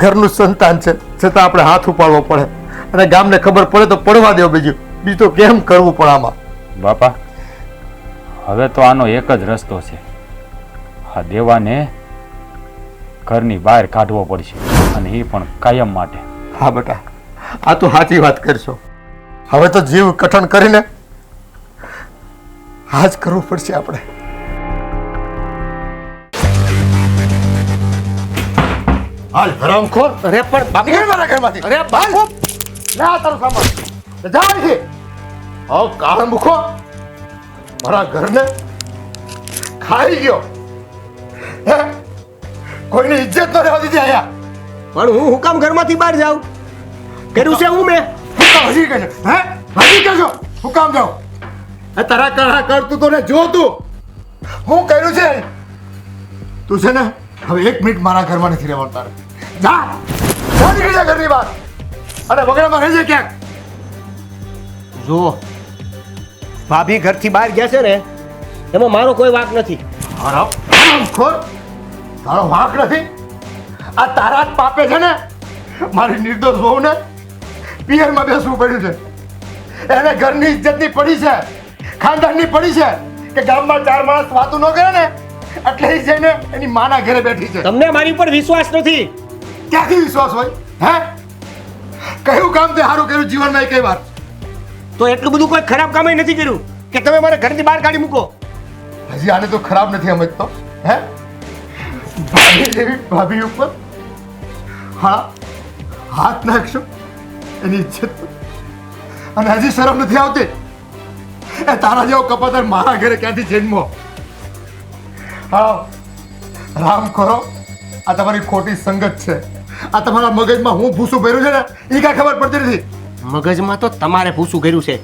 ઘરનું સંતાન છે છતાં આપણે હાથ ઉપાડવો પડે અને ગામને ખબર પડે તો પડવા દેવો. બીજું તો કેમ કરવું પણ આમાં. બાપા હવે તો આનો એક જ રસ્તો છે, આ દેવાને ઘરની બહાર કાઢવો પડશે અને એ પણ કાયમ માટે. હા બેટા આ તો સાચી વાત કરશો. હવે તો જીવ કઠણ કરીને આ જ કરવું પડશે આપણે. હાલ હરામખોર. અરે પણ બાપુ, નીકળ મારા ઘરમાંથી. અરે બાપુ, લે આ તારું સામાન. જા અહીંથી. આવ કાળ મુખો મારા ઘરને ખાઈ ગયો. હે કોઈની ઇજ્જત ન રહેવા દીધી અહીંયા. પણ હું હુકામ ઘરમાંથી બહાર જાઉં? કર્યું છે હું મેં? હું તો હજી કહેજો. હે હજી કહેજો હું કામ જાઉં? તારા કળા કરતું તો ને જો તું હું કર્યું છે. તું છે ને હવે 1 મિનિટ મારા ઘરમાં નથી રહેવાનું તારે. જા જા નીકળી જા ઘરની બહાર અને વગડામાં રહેજે ક્યાંક. જો ભાભી ઘરથી બહાર ગયા છે ને એમાં મારો કોઈ વાંક નથી. ખોર તારો વાંક નથી. આ તારા જ પાપે છે ને મારી નિર્દોષ વહુને પિયરમાં બેસવું પડ્યું છે. એને ઘરની ઇજ્જતની પડી છે, ખાનદાનની પડી છે કે ગામમાં 4 માણસ વાતું ન કરે ને એટલે એ જઈને એની માના ઘરે બેઠી છે. તમને મારી ઉપર વિશ્વાસ નથી. ક્યાંથી વિશ્વાસ હોય? હે કયું કામ તે સારું કર્યું જીવનમાં એ કઈ વાત? તો એટલું બધું કોઈ ખરાબ કામ નથી કર્યું કે તમે મારે ઘરથી બહાર કાઢી મૂકો. હજી આને તો ખરાબ નથી સમજતો. હે ભાભી જેવી ભાભી ઉપર હા હાથ નાખશો એની ઇજ્જત પર. અને હજી શરમ નથી આવતી? એ તારા જેવો કપાતર મારા ઘરે ક્યાંથી જન્મો? હા રામ ખોરો આ તમારી ખોટી સંગત છે. આ તમારા મગજમાં હું ભૂસું ભર્યું છે ને એ કાંઈ ખબર પડતી નથી. મગજમાં તો તમારે પૂછું કર્યું છે.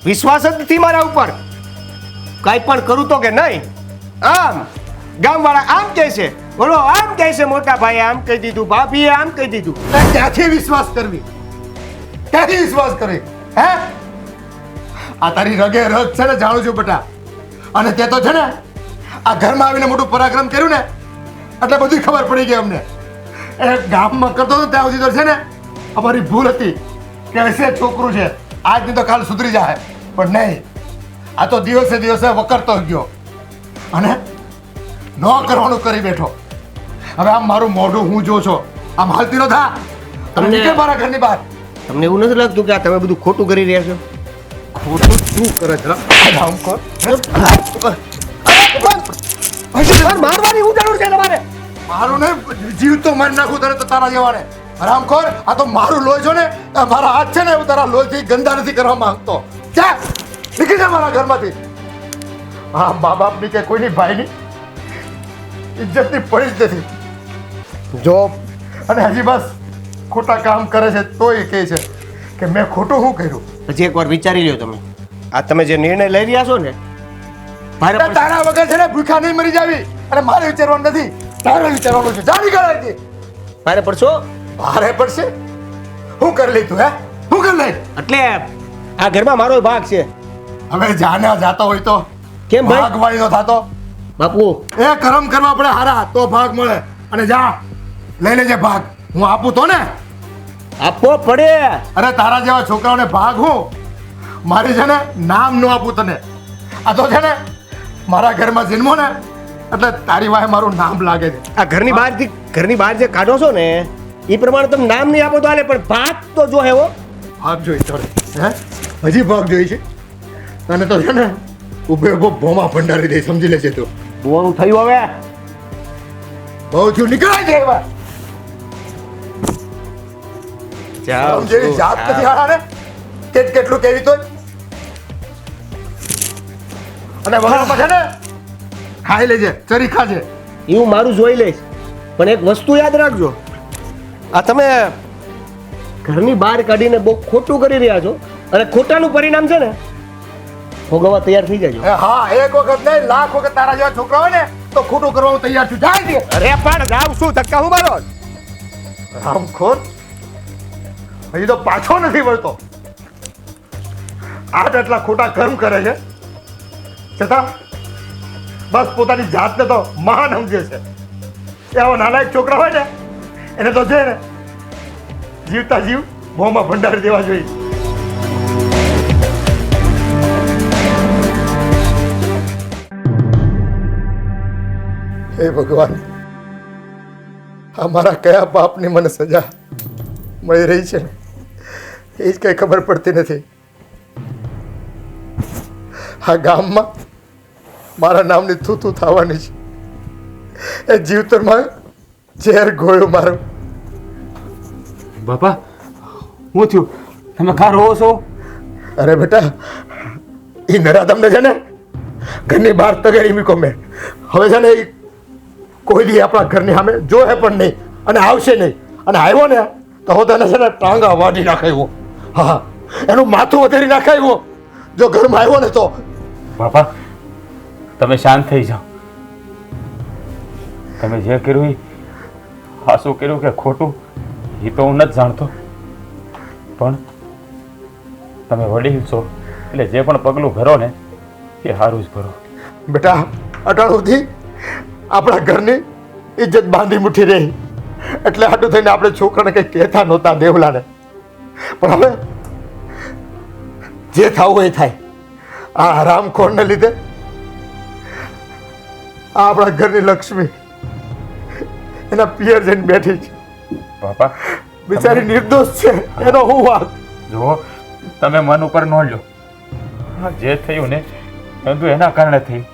વિશ્વાસ જ નથી મારા ઉપર. કઈ પણ કરું તો કે નહીં. આમ ગામવાળા આમ કહે છે, બોલો આમ કહે છે, મોટા ભાઈએ આમ કહી દીધું, ભાભીએ આમ કહી દીધું. ક્યાંથી વિશ્વાસ કરવી? ક્યાંથી વિશ્વાસ કરવી? હે આ તારી રગે રગ છે ને જાણું છું બેટા. અને તે તો છે ને આ ઘરમાં આવીને મોટું પરાક્રમ કર્યું ને એટલે બધી ખબર પડી ગઈ અમને. એ ગામમાં કરતો હતો ત્યાં સુધી તો છે ને અમારી ભૂલ હતી કે હશે છોકરું છે આજની તો કાલ સુધરી જાય પણ નહીં આ તો દિવસે દિવસે વકરતો ગયો અને ન કરવાનું કરી બેઠો હવે આમ મારું મોઢું હું જો છો આમ હાલતી ન થા તમને- તમને કે મારા ઘરની બહાર તમને એવું નથી લાગતું કે આ તમે બધું ખોટું કરી રહ્યા છો? ખોટું શું કરે છે આમ કર મારવાની હું જરૂર છે તમારે? મારું ને જીવ તો મારી નાખું તને તો તારા જેવાને હરામખોર આ તો મારું લોહી છો ને આ મારા હાથ છે ને હું તારા લોહીથી ગંદા નથી કરવા માંગતો જા નીકળી જા મારા ઘરમાંથી હા મા બાપની કે કોઈની ભાઈની ઇજ્જતની પડી જ નથી જો અને હજી બસ ખોટા કામ કરે છે તોય કહે છે કે મેં ખોટું શું કર્યું હજી એકવાર વિચારી લ્યો તમે. આ તમે જે નિર્ણય લઈ રહ્યા છો ને મારે એટલે તારા વગર છે ને ભૂખા નહીં મરી જાવી અને મારે વિચારવાનું નથી તારે વિચારવાનું છે જાણી ગણાય મારે પડશો ભારે પડશે શું કરી લઈ તું હે શું કરી લઈ એટલે આ ઘરમાં મારો ભાગ છે. હવે જાને જાતો હોય તો કેમ ભાઈ? ભાગ વાળી નો થાતો બાપુ એ કરમ કરવા પડે હારા તો ભાગ મળે અને જા લઈ લેજે ભાગ હું આપું તો ને આપવો પડે. અરે તારા જેવા છોકરાઓને ભાગ હું મારી છે ને નામ ન આપું તને આ તો છે ને મારા ઘરમાં જન્મો ને એટલે તારી વાય મારું નામ લાગે છે આ ઘરની બહાર જે કાઢો છો ને એ પ્રમાણે તમે નામ નહીં આપો તો હાલે પણ ભાગ તો જો હે હો. ભાગ જોઈ તારે હે હજી ભાગ જોઈ છે તને તો છે ને ઉભે ઉભો ભોમાં ભંડારી દે સમજી લેજે તું બોનું થયું હવે. બહુ થયું નીકળાય છે એવા આમ જેવી જાત નથી હારાને કેટલું કેવી તો અને વગરમાં છે ને ખાઈ લેજે ચરી ખાજે એ હું મારું જોઈ લઈશ પણ એક વસ્તુ યાદ રાખજો આ તમે ઘરની બહાર કાઢીને બહુ ખોટું કરી રહ્યા છો અને ખોટાનું પરિણામ છે ને ભોગવવા તૈયાર થઈ જાય. એ હા એક વખત નહીં લાખ વખત તારા જેવા છોકરા હોય ને તો ખોટું કરવા હું તૈયાર છું જાય છે અરે પણ જાવ શું ધક્કા હું મારો? રામખોર હજી તો પાછો નથી વળતો આટલા ખોટા કર્મ કરે છે છતાં બસ પોતાની જાતને તો મહાન સમજે છે એવા નાલાયક છોકરા હોય ને એને તો છે ને જીવતા જીવ મોંમાં ભંડારી દેવા જોઈએ હે ભગવાન અમારા કયા પાપની મને સજા મળી રહી છે એ જ કંઈ ખબર પડતી નથી આ ગામમાં મારા નામની થૂથું થવાની છે એ જીવતરમાં ઝેર ગોળ્યું મારું બાપા હું થયું તમે કાં રહો છો? અરે બેટા એ નરા તમને છે ને ઘરની બહાર તગેડી મૂકો મેં હવે છે ને એ કોઈ દી આપણા ઘરની સામે જોહે પણ નહીં અને આવશે નહીં અને આવ્યો ને તો હું તને છે ને ટાંગા વાઢી નાખાવ્યો હા એનું માથું વધારી નાખાવ્યો જો ઘરમાં આવ્યો ને તો બાપા તમે શાંત થઈ જાઓ. તમે જે કર્યું એ હાસું કર્યું કે ખોટું એ તો હું નથી જાણતો પણ તમે વડીલ છો એટલે જે પણ પગલું ભરો ને એ સારું જ ભરો. બેટા અટાણ સુધી આપણા ઘરની ઇજ્જત બાંધી મુઠ્ઠી રહી એટલે આટલું થઈને આપણે છોકરાને કંઈ કહેતા નહોતા દેવલાને પણ હવે જે થવું એ થાય આ હરામખોરને લીધે આ આપણા ઘરની લક્ષ્મી એના પિયર જઈને બેઠી છે બાપા બિચારી નિર્દોષ છે એનો હું વાંક જુઓ તમે મન ઉપર ન લો હા જે થયું ને એ બધું એના કારણે થયું.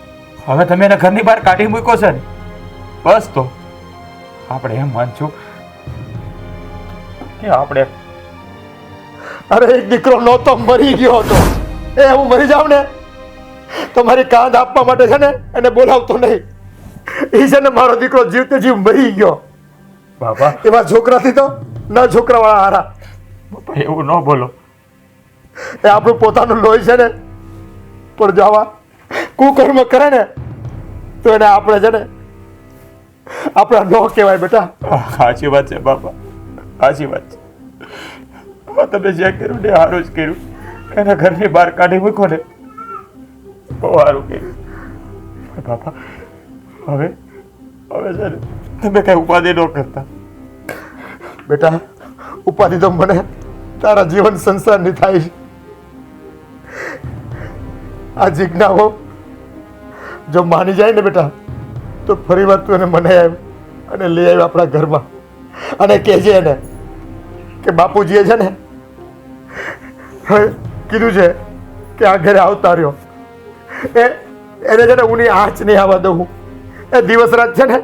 હવે તમે એને ઘરની બહાર કાઢી મૂક્યો છે ને બસ તો આપણે એમ માનશું કે આપણે અરે એક દીકરો નહોતો મરી ગયો હતો એ હું મરી જાઉં ને તો મારી કાંદ આપવા માટે છે ને એને બોલાવતો નહીં એ છે ને મારો દીકરો જીવતે જીવ મરી ગયો બાપા એવા છોકરાથી તો ન છોકરાવાળા હારા બાપા એવું ન બોલો. એ આપણું પોતાનું લોહી છે ને પણ જો આવા કુકર્મ કરે ને તો એને આપણે છે ને આપણા ન કહેવાય બેટા સાચી વાત છે બાપા સાચી વાત છે. હવે તમે જે કર્યું ને સારું જ કર્યું એને ઘરની બહાર કાઢી મૂકો ને બહુ સારું કર્યું પણ બાપા હવે હવે છે ને તમે કઈ ઉપાધિ ન કરતા બેટા ઉપાધિ તો મને તારા જીવન સંસારની થાય છે. આ જિજ્ઞાઓ જો માની જાય ને બેટા તો ફરી વાર તું એને મનાઈ આવ અને લઈ આવ્યો આપણા ઘરમાં અને કહેજે એને કે બાપુજીએ છે ને હવે કીધું છે કે આ ઘરે આવતા રહ્યો. એને છે ને હું આંચ નહીં આવવા દઉં. એ દિવસ રાત છે ને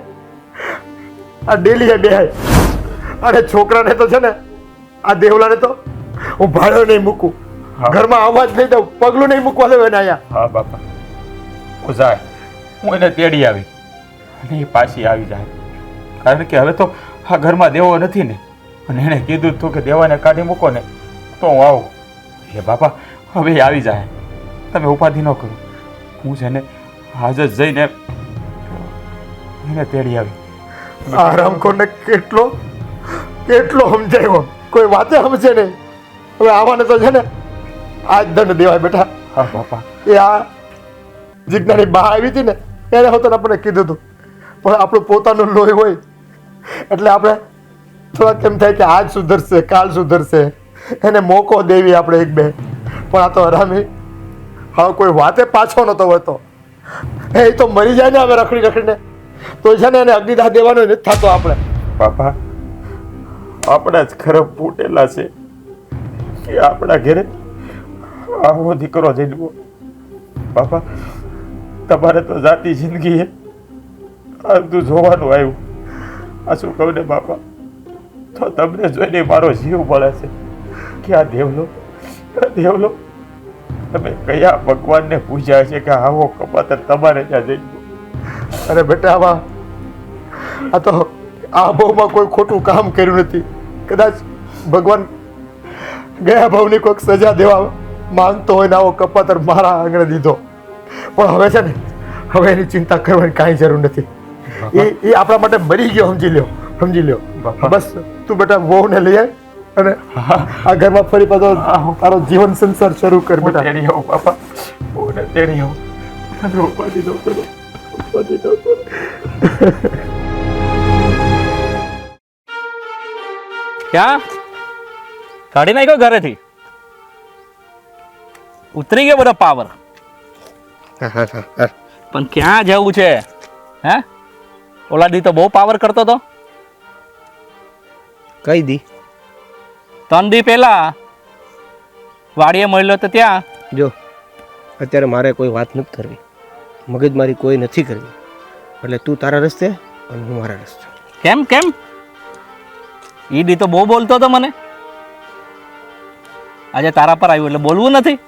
આ ડેલી બેહાય અને છોકરાને તો છે ને આ દેવલાને તો હું ભાડો નહીં મૂકું, ઘરમાં આવવા જ નહીં દઉં, પગલું નહીં મૂકવા દઉં એને અહીંયા. હા બાપા, હું જાય, હું એને તેડી આવી અને એ પાછી આવી જાય. કારણ કે હવે તો આ ઘરમાં દેવો નથી ને, અને એણે કીધું હતું કે દેવાને કાઢી મૂકો ને તો હું આવું. એ બાપા હવે એ આવી જાય, તમે ઉપાધિ ન કરો. હું છે ને હાજર જઈને એને તેડી આવી. આરામ કોને કેટલો કેટલો સમજાયો, કોઈ વાતે સમજે નહીં. હવે આવાને તો છે ને આજ દંડ દેવાય બેટા. હા બાપા, એ આ જીજ્ઞાની બા આવી હતી ને એને હોતો આપણે કીધું હતું, પણ આપણું પોતાનું લોહી હોય એટલે આપણે થોડાક એમ થાય કે આજ સુધરશે કાલ સુધરશે, એને મોકો દેવી આપણે એક બે. પણ આ તો હરામી હવે કોઈ વાતે પાછો નતો વળતો. એ તો મરી જાય ને હવે રખડી રખડીને તો છે ને એને અગ્નિદાહ દેવાનો નથી થતો. આપણે બાપા આપણા જ ખરાબ ફૂટેલા છે કે આપણા ઘરે આવો દીકરો જન્મો. બાપા તમારે તો જાતી જિંદગી આ બધું જોવાનું આવ્યું. આ શું કહું ને બાપા, તો તમને જોઈને મારો જીવ બળે છે કે આ દેવલો તમે કયા ભગવાનને પૂજ્યા છે કે આવો કપાતર તમારે ત્યાં જન્મો. અરે બેટા આમાં આ તો આ ભાવમાં કોઈ ખોટું કામ કર્યું નથી. કદાચ ભગવાન ગયા ભાવની કોઈક સજા દેવા માંગતો હોય ને આવો કપાતર મારા આંગણે દીધો. પણ હવે છે ને હવે એની ચિંતા કરવાની કાંઈ જરૂર નથી. એ આપણા માટે મરી ગયો, સમજી લ્યો. બસ તું બેટા વહુને લઈ આવ અને આ ઘરમાં ફરી પાછો તારો જીવન સંસાર શરૂ કર બેટા. તેડી આવો બાપા, હું તેડી આવો. તમે ઉપાધિ ન કરો, ઉપાધિ ન કરો. ક્યાં કાઢી નાખ્યો ઘરેથી? ઉતરી ગયો બધો પાવર. પણ ક્યાં જવું છે? હે ઓલા દી તો બહુ પાવર કરતો હતો. કઈ દી? 3 દી પહેલા વાડીએ મળ્યો તો ત્યાં. જો અત્યારે મારે કોઈ વાત નથી કરવી, મગજમારી કોઈ નથી કરવી. એટલે તું તારા રસ્તે અને હું મારા રસ્તે. કેમ કેમ? ઈ દી તો બહુ બોલતો હતો મને, આજે તારા પર આવ્યું એટલે બોલવું નથી?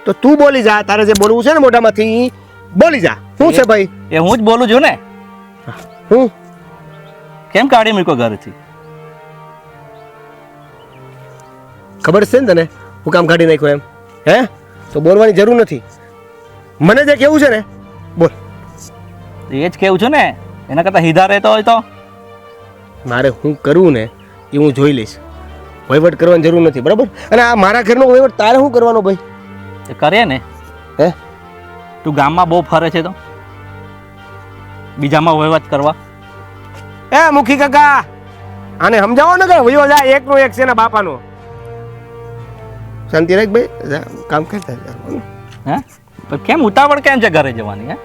તો તું બોલી જા, તારે જે બોલવું છે ને મોઢામાંથી બોલી જા. શું છે ભાઈ? એ હું જ બોલું છું ને. હું કેમ કાઢી મૂક્યો ઘરેથી? ખબર છે ને તને હું કામ કાઢી નાખ્યો એમ? હે તો બોલવાની જરૂર નથી. મને જે કેવું છે ને બોલ. એ જ કેવું છું ને, એના કરતાં સીધા રહેતો હોય તો. મારે હું કરવું ને એ હું જોઈ લઈશ, વહીવટ કરવાની જરૂર નથી, બરાબર? અને આ મારા ઘરનો વહીવટ તારે શું કરવાનો ભાઈ? એ કરે ને. હે તું ગામમાં બહુ ફરે છે તો બીજામાં વહીવટ કરવા. એ મુખી કાકા, આને સમજાવો ને કે વયો જાય એકનો એક છે ને બાપાનો. શાંતિ રાખ ભાઈ, જા, કામ કરતા જા. હે પણ કેમ ઉતાવળ કેમ છે ઘરે જવાની? હે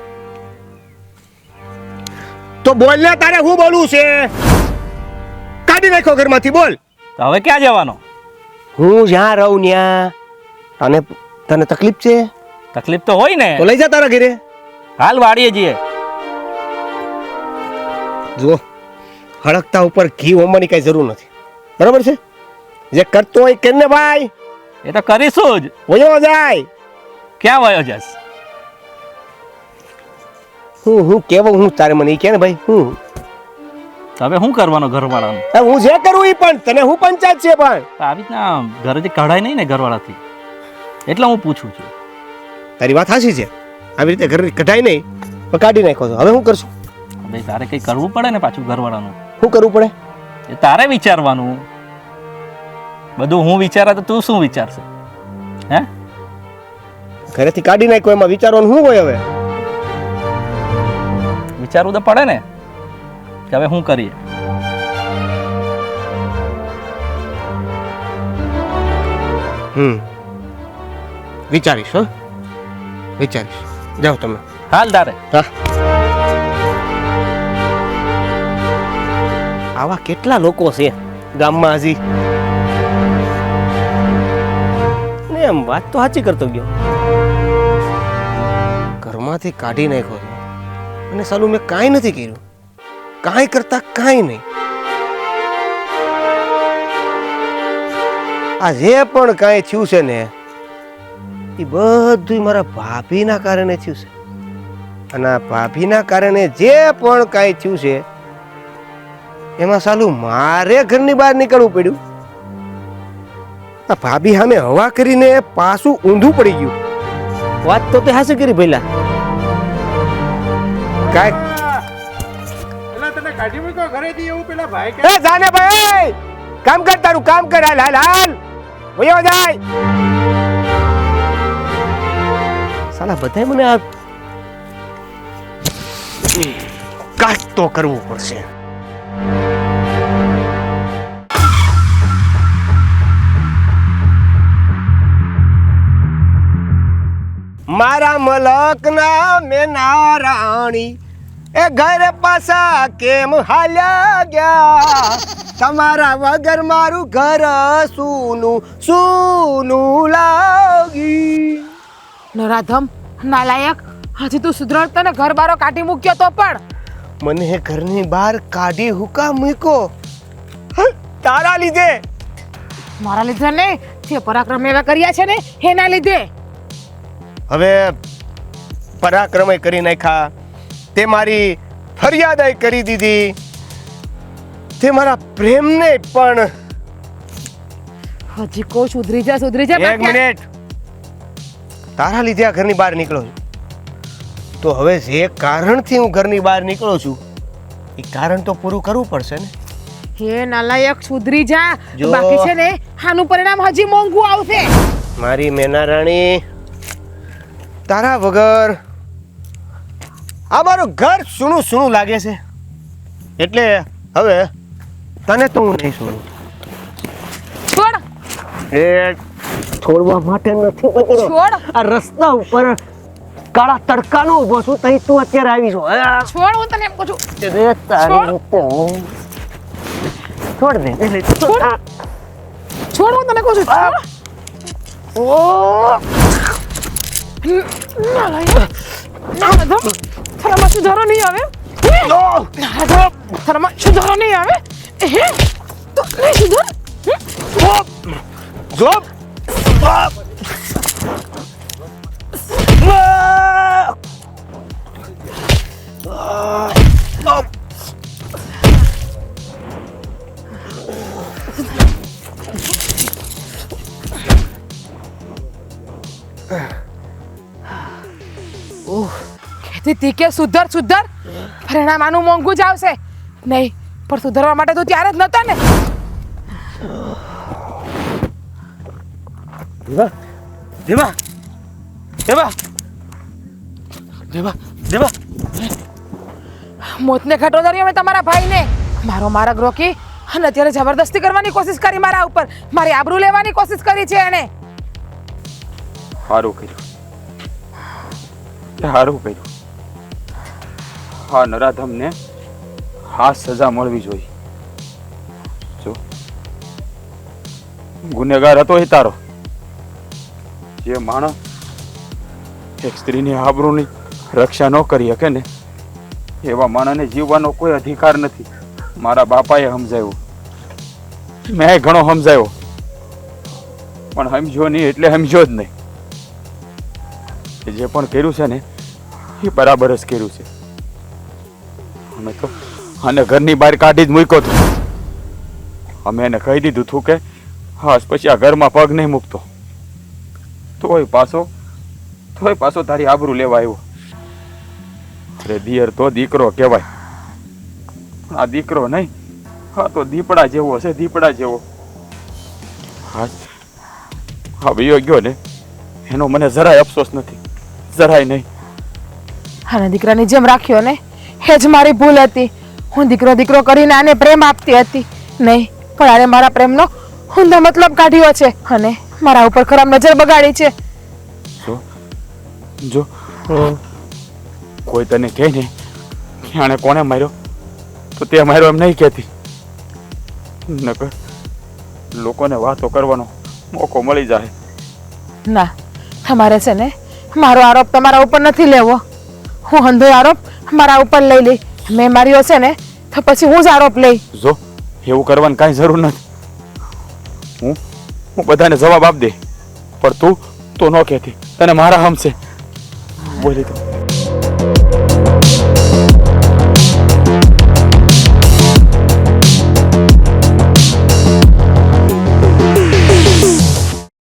તો બોલ ને, તારે શું બોલવું છે? કાઢી નાખો ઘરમાંથી, બોલ. તો હવે ક્યાં જવાનો? હું જ્યાં રહું ત્યાં. તને તકલીફ છે તકલીફ તો હોય ને, તો લઈ જા તારા ઘરે. હાલ વાડીએ જઈએ. જુઓ, હળકતા ઉપર ઘી હોમવાની કઈ જરૂર નથી, બરાબર છે? જે કરતો હોય કેને ભાઈ, એ તો કરીશું જ. વયો જાય. ક્યાં વયો જશ? હું કેવું હું તારે મને ઈ કે ને ભાઈ. હું તો હવે શું કરવાનો ઘરવાળાનું? હું જે કરું ઈ પણ તને હું પંચાયત છે પણ આવી રીતના ઘરેથી કઢાય નહીં ને ઘરવાળાથી, એટલે હું પૂછું છું. તારી વાત સાચી છે, આવી રીતે ઘરે કઢાય નહીં પણ કાઢી નાખો છો. હવે શું કરશું? હવે તારે કંઈ કરવું પડે ને પાછું ઘરવાળાનું. શું કરવું પડે? એ તારે વિચારવાનું. બધું હું વિચારા તો તું શું વિચારશે? હે ઘરેથી કાઢી નાખ્યો એમાં વિચારવાનું શું હોય? હવે વિચારવું તો પડે ને કે હવે શું કરીએ. વિચારીશ હો, વિચારીશ. જાઓ તમે. હાલ તારે. હા. આવા કેટલા લોકો છે ગામમાં હજી. ને એમ વાત તો સાચી કરતો ગયો. ઘરમાંથી કાઢી નાખ્યો છે અને સાલું મેં કાંઈ નથી કર્યું, કાંઈ કરતા કાંઈ નહીં. આ જે પણ કાંઈ થયું છે ને એ બધું મારા ભાભીના કારણે થયું છે. અને આ ભાભીના કારણે જે પણ કાંઈ થયું છે એમાં સાલું મારે ઘરની બહાર નીકળવું પડ્યું. આ ભાભી સામે હવા કરીને પાછું ઊંધું પડી ગયું. વાત તો તે હાસે કરી પહેલા કાંઈ જાને ભાઈ કામ કર, તારું કામ કર. હાલ હાલ હાલ વયો જાય. સાલા બધાય મને આ કાટ તો કરવું પડશે. મારા મલકના મેના રાણી એ ઘર પાછા કેમ હાલ્યા ગયા? તમારા વગર મારું ઘર સૂનું સૂનું લાગી. નરાધમ, નાલાયક, હજી તું સુધરતો ને ઘર બારો કાઢી મૂક્યો તો પણ મને ઘરની બહાર કાઢી હુકા મૂક્યો તારા લીધે. મારા લીધે નહીં, જે પરાક્રમ એવા કર્યા છે ને એના લીધે. હવે પરાક્રમે કરી નાખ્યા, તે મારી ફરિયાદ કરી દીધી, તે મારા પ્રેમને પણ. હજી કોઈ સુધરી જા એક મિનિટ, તારા લીધે આ ઘરની બહાર નીકળો છું. તો હવે જે કારણથી હું ઘરની બહાર નીકળો છું એ કારણ તો પૂરું કરવું પડશે ને. હે નાલાયક, સુધરી જા, જો. બાકી છે ને આનું પરિણામ હજી મોંઘું આવશે. મારી મેના રાણી, તારા વગર આ મારું ઘર સૂનું સૂનું લાગે છે. એટલે હવે તને તો હું નહીં છોડું. છોડ એ છોડવા માટે નથી બચડો. છોડ આ રસ્તા ઉપર કાળા તડકાનો ઊભો છું, તઈ તું અત્યારે આવી છો. છોડ, હું તને એમ કહું છું. અરે તારી રીતે છોડ દે. છોડ, છોડ, હું તને કહું છું. છોડ. નાલાયક, નાલાયક, તારામાં સુધારો નહીં આવે. નાલાયક, તારામાં સુધારો નહીં આવે. હે તો નહીં સુધાર. જોબ કહેતી હતી કે સુધર સુધર, પરિણામ આનું મોંઘું જ આવશે. નહીં, પણ સુધરવા માટે તો ત્યારે જ નતો ને. દેવા દેવા દેવા દેવા મોતને ઘટો ધર્યો મેં તમારા ભાઈને. મારો માર્ગ રોકી અને અત્યારે જબરદસ્તી કરવાની કોશિશ કરી મારા ઉપર. મારી આબરૂ લેવાની કોશિશ કરી છે એણે. સારું કર્યું, સારું કર્યું. હા, નરાધમને હા સજા મળવી જોઈએ. જો ગુનેગાર હતો એ તારો. જે માણસ એક સ્ત્રીની આબરૂની રક્ષા ન કરી શકે ને એવા માણસને જીવવાનો કોઈ અધિકાર નથી. મારા બાપાએ સમજાવ્યું, મેં ઘણો સમજાવ્યો, પણ સમજ્યો નહીં એટલે સમજ્યો જ નહીં. જે પણ કર્યું છે ને એ બરાબર જ કર્યું છે. અમે તો આને ઘરની બહાર કાઢી જ મૂક્યો હતો. અમે એને કહી દીધું હતું કે હા પછી આ ઘરમાં પગ નહીં મૂકતો. તોય પાછો તારી આબરૂ લેવા આવ્યો. અરે દિયર તો દીકરો કહેવાય, પણ આ દીકરો નહીં, હા તો દીપડા જેવો છે, દીપડા જેવો. હા વયો ગયો ને એનો મને જરાય અફસોસ નથી, જરાય નહીં. આને દીકરાની જેમ રાખ્યો ને એ જ મારી ભૂલ હતી. હું દીકરો દીકરો કરીને આને પ્રેમ આપતી હતી. નહીં, પણ આને મારા પ્રેમનો ઊંધો મતલબ કાઢ્યો છે અને મારા ઉપર ખરાબ નજર બગાડી છે. જો કોઈ તને કહે ને કે આણે કોને માર્યો તો તે માર્યો એમ નહીં કહેતી, નકર લોકોને વાતો કરવાનો મોકો મળી જાય. ના, તમારે છે ને મારો આરોપ તમારા ઉપર નથી લેવો. હું અંધો આરોપ મારા ઉપર લઈ લઈ. મેં માર્યો છે ને તો પછી હું જ આરોપ લઈ. જો એવું કરવાની કાંઈ જરૂર નથી. હું બધાને જવાબ આપ દે, પણ તું ન કહેતી, તને મારા હમ છે. બોલી તો